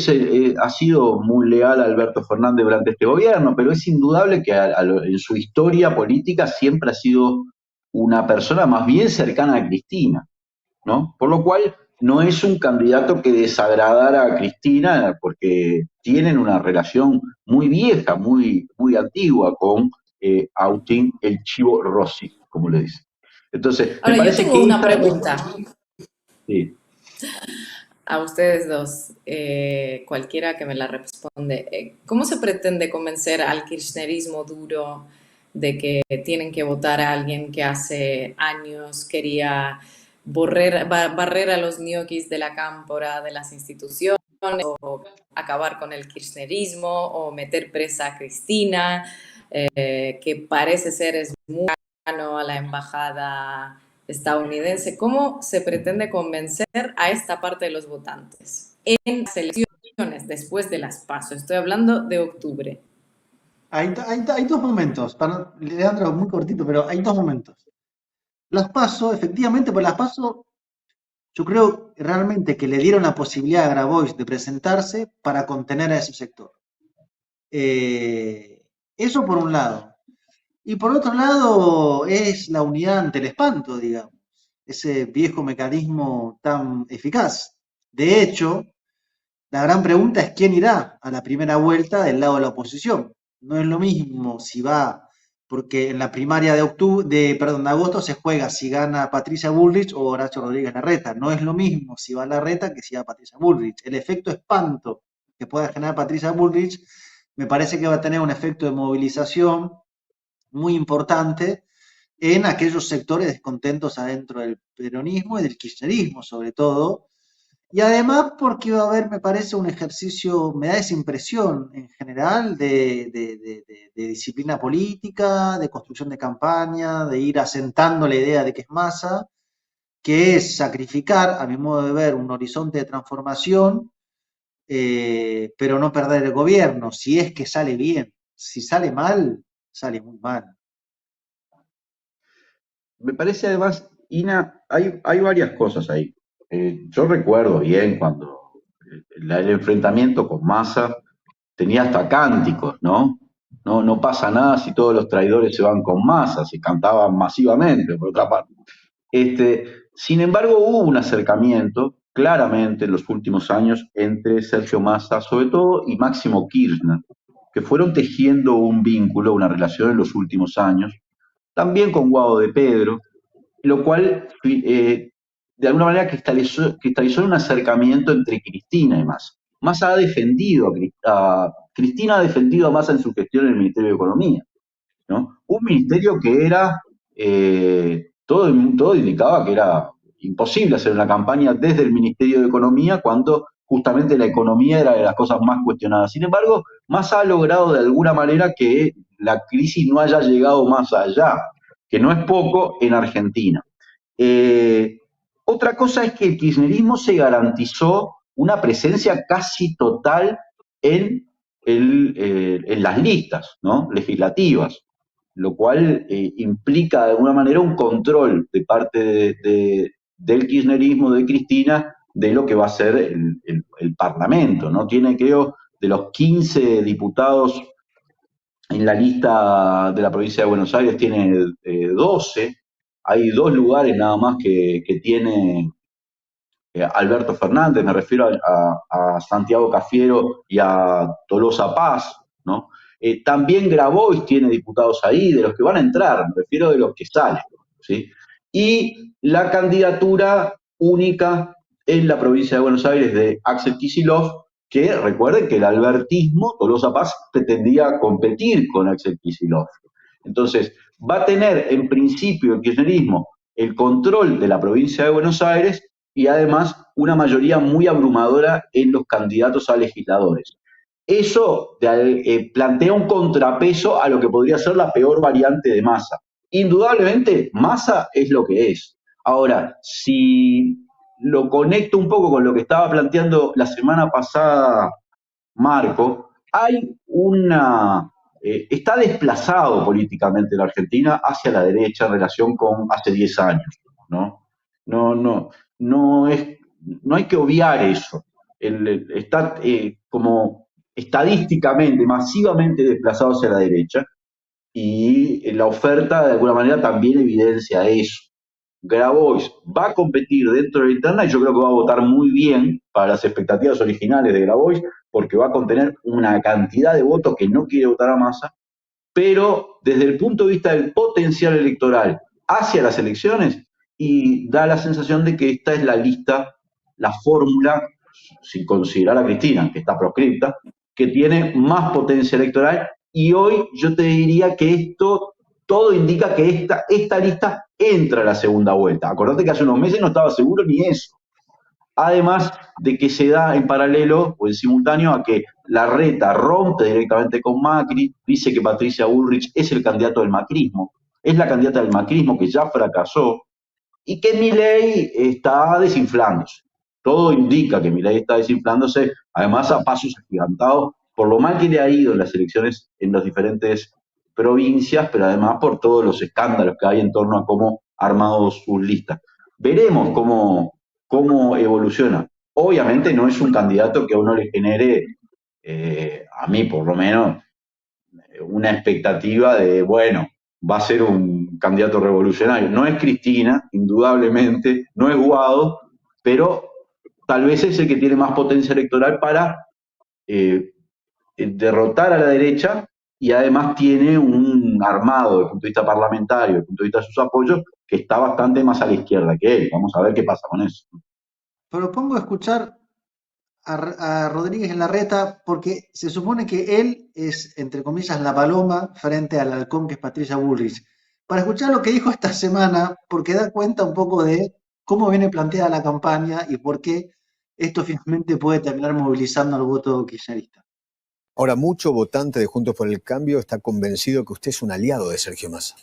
Speaker 2: ha sido muy leal a Alberto Fernández durante este gobierno, pero es indudable que en su historia política siempre ha sido una persona más bien cercana a Cristina, ¿no? Por lo cual no es un candidato que desagradara a Cristina, porque tienen una relación muy vieja, muy antigua con Agustín el Chivo Rossi, como le dicen. Entonces,
Speaker 1: ahora,
Speaker 2: me parece
Speaker 1: yo tengo
Speaker 2: que
Speaker 1: una pregunta.
Speaker 2: Sí.
Speaker 1: A ustedes dos, cualquiera que me la responde. ¿Cómo se pretende convencer al kirchnerismo duro de que tienen que votar a alguien que hace años quería barrer a los ñoquis de la cámpora de las instituciones, o acabar con el kirchnerismo, o meter presa a Cristina, que parece ser es muy cercano a la embajada estadounidense? ¿Cómo se pretende convencer a esta parte de los votantes en las elecciones después de las PASO? Estoy hablando de octubre.
Speaker 4: Hay dos momentos, Leandro, muy cortito, pero hay dos momentos. Las PASO, efectivamente, pues las PASO, yo creo realmente que le dieron la posibilidad a Grabois de presentarse para contener a ese sector. Eso por un lado. Y por otro lado, es la unidad ante el espanto, digamos, ese viejo mecanismo tan eficaz. De hecho, la gran pregunta es quién irá a la primera vuelta del lado de la oposición. No es lo mismo si va, porque en la primaria de agosto se juega si gana Patricia Bullrich o Horacio Rodríguez Larreta. No es lo mismo si va Larreta que si va Patricia Bullrich. El efecto espanto que pueda generar Patricia Bullrich me parece que va a tener un efecto de movilización muy importante en aquellos sectores descontentos adentro del peronismo y del kirchnerismo, sobre todo. Y además porque va a haber, me parece, un ejercicio, me da esa impresión en general, de disciplina política, de construcción de campaña, de ir asentando la idea de que es Massa, que es sacrificar, a mi modo de ver, un horizonte de transformación, pero no perder el gobierno, si es que sale bien. Si sale mal, sale muy mal.
Speaker 2: Me parece además, Ina, hay varias cosas ahí. Yo recuerdo bien cuando el enfrentamiento con Massa tenía hasta cánticos, ¿no? No pasa nada si todos los traidores se van con Massa, se cantaban masivamente, por otra parte. Sin embargo, hubo un acercamiento claramente en los últimos años entre Sergio Massa, sobre todo, y Máximo Kirchner, que fueron tejiendo un vínculo, una relación en los últimos años, también con Guado de Pedro, lo cual de alguna manera cristalizó un acercamiento entre Cristina y Massa. Massa ha defendido Cristina ha defendido a Massa en su gestión en el Ministerio de Economía, ¿no? Un ministerio que era, todo indicaba que era imposible hacer una campaña desde el Ministerio de Economía cuando justamente la economía era de las cosas más cuestionadas. Sin embargo, Massa ha logrado de alguna manera que la crisis no haya llegado más allá, que no es poco en Argentina. Otra cosa es que el kirchnerismo se garantizó una presencia casi total en las listas, ¿no?, legislativas, lo cual implica de alguna manera un control de parte del kirchnerismo, de Cristina, de lo que va a ser el Parlamento, ¿no? Tiene, creo, de los 15 diputados en la lista de la provincia de Buenos Aires, tiene 12. Hay 2 lugares nada más que tiene Alberto Fernández, me refiero a Santiago Cafiero y a Tolosa Paz, ¿no? También Grabois tiene diputados ahí, de los que van a entrar, me refiero de los que salen, ¿sí? Y la candidatura única en la provincia de Buenos Aires de Axel Kicillof, que recuerden que el albertismo, Tolosa Paz, pretendía competir con Axel Kicillof. Entonces, va a tener en principio el kirchnerismo el control de la provincia de Buenos Aires y además una mayoría muy abrumadora en los candidatos a legisladores. Eso plantea un contrapeso a lo que podría ser la peor variante de Massa. Indudablemente, Massa es lo que es. Ahora, si lo conecto un poco con lo que estaba planteando la semana pasada Marco, está desplazado políticamente la Argentina hacia la derecha en relación con hace 10 años, ¿no? No hay que obviar eso. Está como estadísticamente, masivamente desplazado hacia la derecha, y la oferta de alguna manera también evidencia eso. Grabois va a competir dentro de la interna y yo creo que va a votar muy bien para las expectativas originales de Grabois, porque va a contener una cantidad de votos que no quiere votar a Massa, pero desde el punto de vista del potencial electoral hacia las elecciones, y da la sensación de que esta es la lista, la fórmula, sin considerar a Cristina, que está proscripta, que tiene más potencia electoral, y hoy yo te diría que todo indica que esta lista entra a la segunda vuelta. Acordate que hace unos meses no estaba seguro ni eso. Además de que se da en paralelo o en simultáneo a que Larreta rompe directamente con Macri, dice que Patricia Bullrich es el candidato del macrismo, es la candidata del macrismo que ya fracasó, y que Milei está desinflándose. Todo indica que Milei está desinflándose, además a pasos agigantados, por lo mal que le ha ido en las elecciones en las diferentes provincias, pero además por todos los escándalos que hay en torno a cómo ha armado sus listas. Veremos cómo evoluciona. Obviamente no es un candidato que a uno le genere, a mí por lo menos, una expectativa de, bueno, va a ser un candidato revolucionario. No es Cristina, indudablemente, no es Guado, pero tal vez es el que tiene más potencia electoral para derrotar a la derecha, y además tiene un armado desde el punto de vista parlamentario, desde el punto de vista de sus apoyos, que está bastante más a la izquierda que él. Vamos a ver qué pasa con eso.
Speaker 4: Propongo escuchar a Rodríguez Larreta, porque se supone que él es, entre comillas, la paloma frente al halcón que es Patricia Bullrich. Para escuchar lo que dijo esta semana, porque da cuenta un poco de cómo viene planteada la campaña y por qué esto finalmente puede terminar movilizando al voto kirchnerista.
Speaker 11: Ahora, mucho votante de Juntos por el Cambio está convencido que usted es un aliado de Sergio Massa.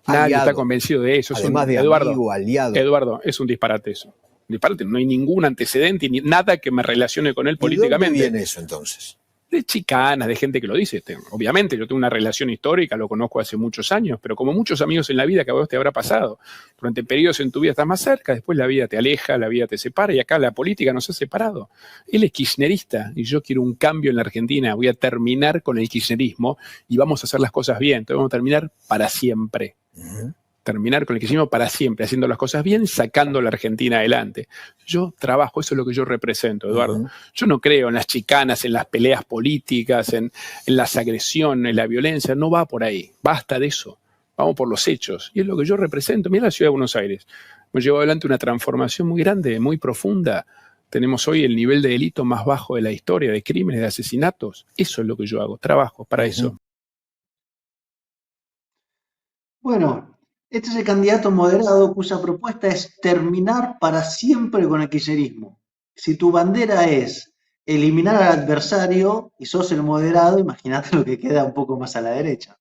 Speaker 12: Nadie está convencido de eso.
Speaker 11: Además de amigo, aliado.
Speaker 12: Eduardo, es un disparate eso. Disparate, no hay ningún antecedente ni nada que me relacione con él políticamente.
Speaker 11: ¿De dónde viene eso entonces?
Speaker 12: De chicanas, de gente que lo dice. Obviamente, yo tengo una relación histórica, lo conozco hace muchos años, pero como muchos amigos en la vida que a vos te habrá pasado, durante periodos en tu vida estás más cerca, después la vida te aleja, la vida te separa, y acá la política nos ha separado. Él es kirchnerista y yo quiero un cambio en la Argentina. Voy a terminar con el kirchnerismo y vamos a hacer las cosas bien. Entonces vamos a terminar para siempre. terminar con el kirchnerismo para siempre, haciendo las cosas bien, sacando la Argentina adelante. Yo trabajo, eso es lo que yo represento, Eduardo. Yo no creo en las chicanas, en las peleas políticas, en las agresiones, en la violencia, no va por ahí, basta de eso, vamos por los hechos. Y es lo que yo represento. Mira la ciudad de Buenos Aires, hemos llevado adelante una transformación muy grande, muy profunda. Tenemos hoy el nivel de delito más bajo de la historia, de crímenes, de asesinatos. Eso es lo que yo hago, trabajo para eso.
Speaker 4: Bueno, este es el candidato moderado cuya propuesta es terminar para siempre con el kirchnerismo. Si tu bandera es eliminar al adversario y sos el moderado, imagínate lo que queda un poco más a la derecha.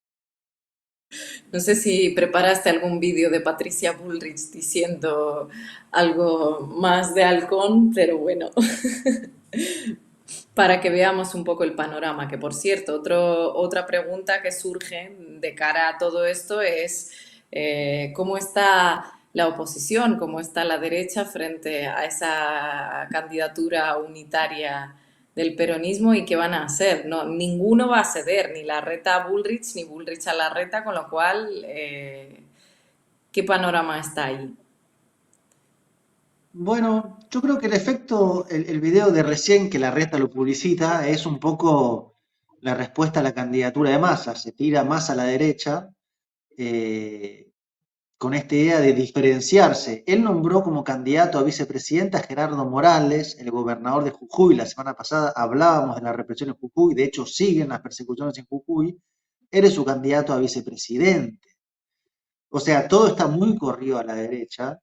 Speaker 1: No sé si preparaste algún vídeo de Patricia Bullrich diciendo algo más de halcón, pero bueno, para que veamos un poco el panorama, que por cierto, otra pregunta que surge de cara a todo esto es cómo está la oposición, cómo está la derecha frente a esa candidatura unitaria del peronismo y qué van a hacer. No, ninguno va a ceder, ni Larreta a Bullrich, ni Bullrich a Larreta, con lo cual, ¿qué panorama está ahí?
Speaker 4: Bueno, yo creo que el efecto, el video de recién que Larreta lo publicita, es un poco la respuesta a la candidatura de Massa. Se tira más a la derecha con esta idea de diferenciarse. Él nombró como candidato a vicepresidenta a Gerardo Morales, el gobernador de Jujuy. La semana pasada hablábamos de la represión en Jujuy, de hecho siguen las persecuciones en Jujuy. Él es su candidato a vicepresidente. O sea, todo está muy corrido a la derecha.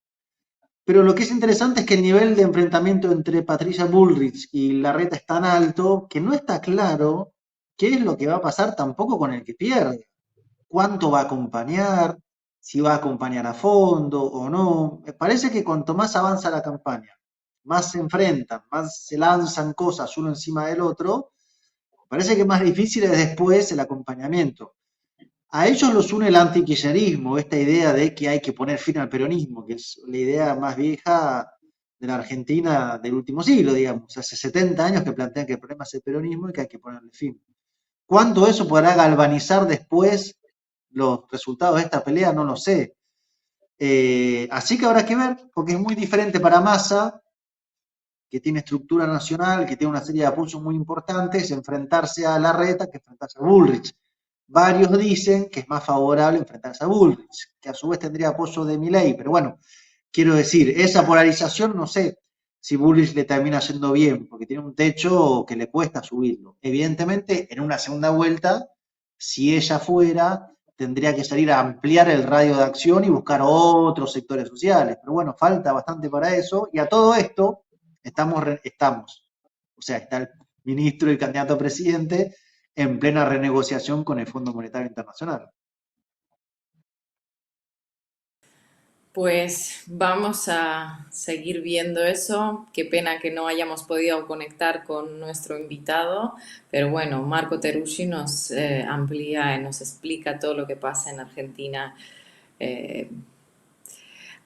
Speaker 4: Pero lo que es interesante es que el nivel de enfrentamiento entre Patricia Bullrich y Larreta es tan alto que no está claro qué es lo que va a pasar tampoco con el que pierde. ¿Cuánto va a acompañar? Si va a acompañar a fondo o no. Me parece que cuanto más avanza la campaña, más se enfrentan, más se lanzan cosas uno encima del otro, me parece que más difícil es después el acompañamiento. A ellos los une el antikirchnerismo, esta idea de que hay que poner fin al peronismo, que es la idea más vieja de la Argentina del último siglo, digamos. Hace 70 años que plantean que el problema es el peronismo y que hay que ponerle fin. ¿Cuánto eso podrá galvanizar después los resultados de esta pelea? No lo sé. Así que habrá que ver, porque es muy diferente para Massa, que tiene estructura nacional, que tiene una serie de apoyos muy importantes, enfrentarse a Larreta que enfrentarse a Bullrich. Varios dicen que es más favorable enfrentarse a Bullrich, que a su vez tendría apoyo de Milei, pero bueno, quiero decir, esa polarización no sé si Bullrich le termina yendo bien, porque tiene un techo que le cuesta subirlo. Evidentemente, en una segunda vuelta, si ella fuera, tendría que salir a ampliar el radio de acción y buscar otros sectores sociales. Pero bueno, falta bastante para eso. Y a todo esto o sea, está el ministro y el candidato a presidente en plena renegociación con el Fondo Monetario Internacional.
Speaker 1: Pues vamos a seguir viendo eso. Qué pena que no hayamos podido conectar con nuestro invitado, pero bueno, Marco Teruggi nos amplía y nos explica todo lo que pasa en Argentina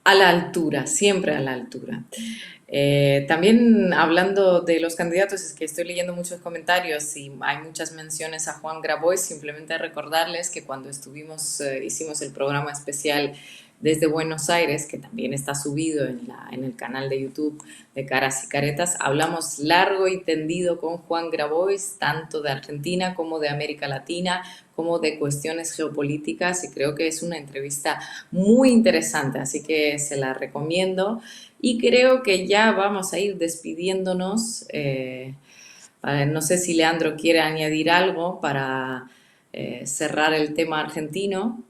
Speaker 1: a la altura, siempre a la altura. También hablando de los candidatos, es que estoy leyendo muchos comentarios y hay muchas menciones a Juan Grabois. Simplemente recordarles que cuando hicimos el programa especial desde Buenos Aires, que también está subido en el canal de YouTube de Caras y Caretas, hablamos largo y tendido con Juan Grabois, tanto de Argentina como de América Latina, como de cuestiones geopolíticas, y creo que es una entrevista muy interesante, así que se la recomiendo. Y creo que ya vamos a ir despidiéndonos. No sé si Leandro quiere añadir algo para cerrar el tema argentino,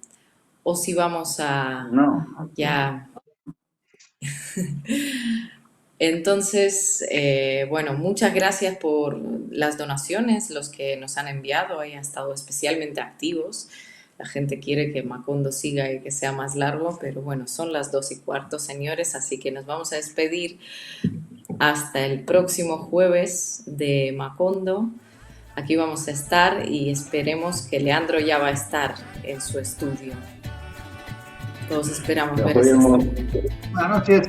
Speaker 1: o si vamos a...
Speaker 2: No.
Speaker 1: Ya. Entonces, bueno, muchas gracias por las donaciones, los que nos han enviado, han estado especialmente activos. La gente quiere que Macondo siga y que sea más largo, pero bueno, son las 2:15, señores, así que nos vamos a despedir hasta el próximo jueves de Macondo. Aquí vamos a estar y esperemos que Leandro ya va a estar en su estudio. Todos esperamos ver eso.
Speaker 4: Buenas noches.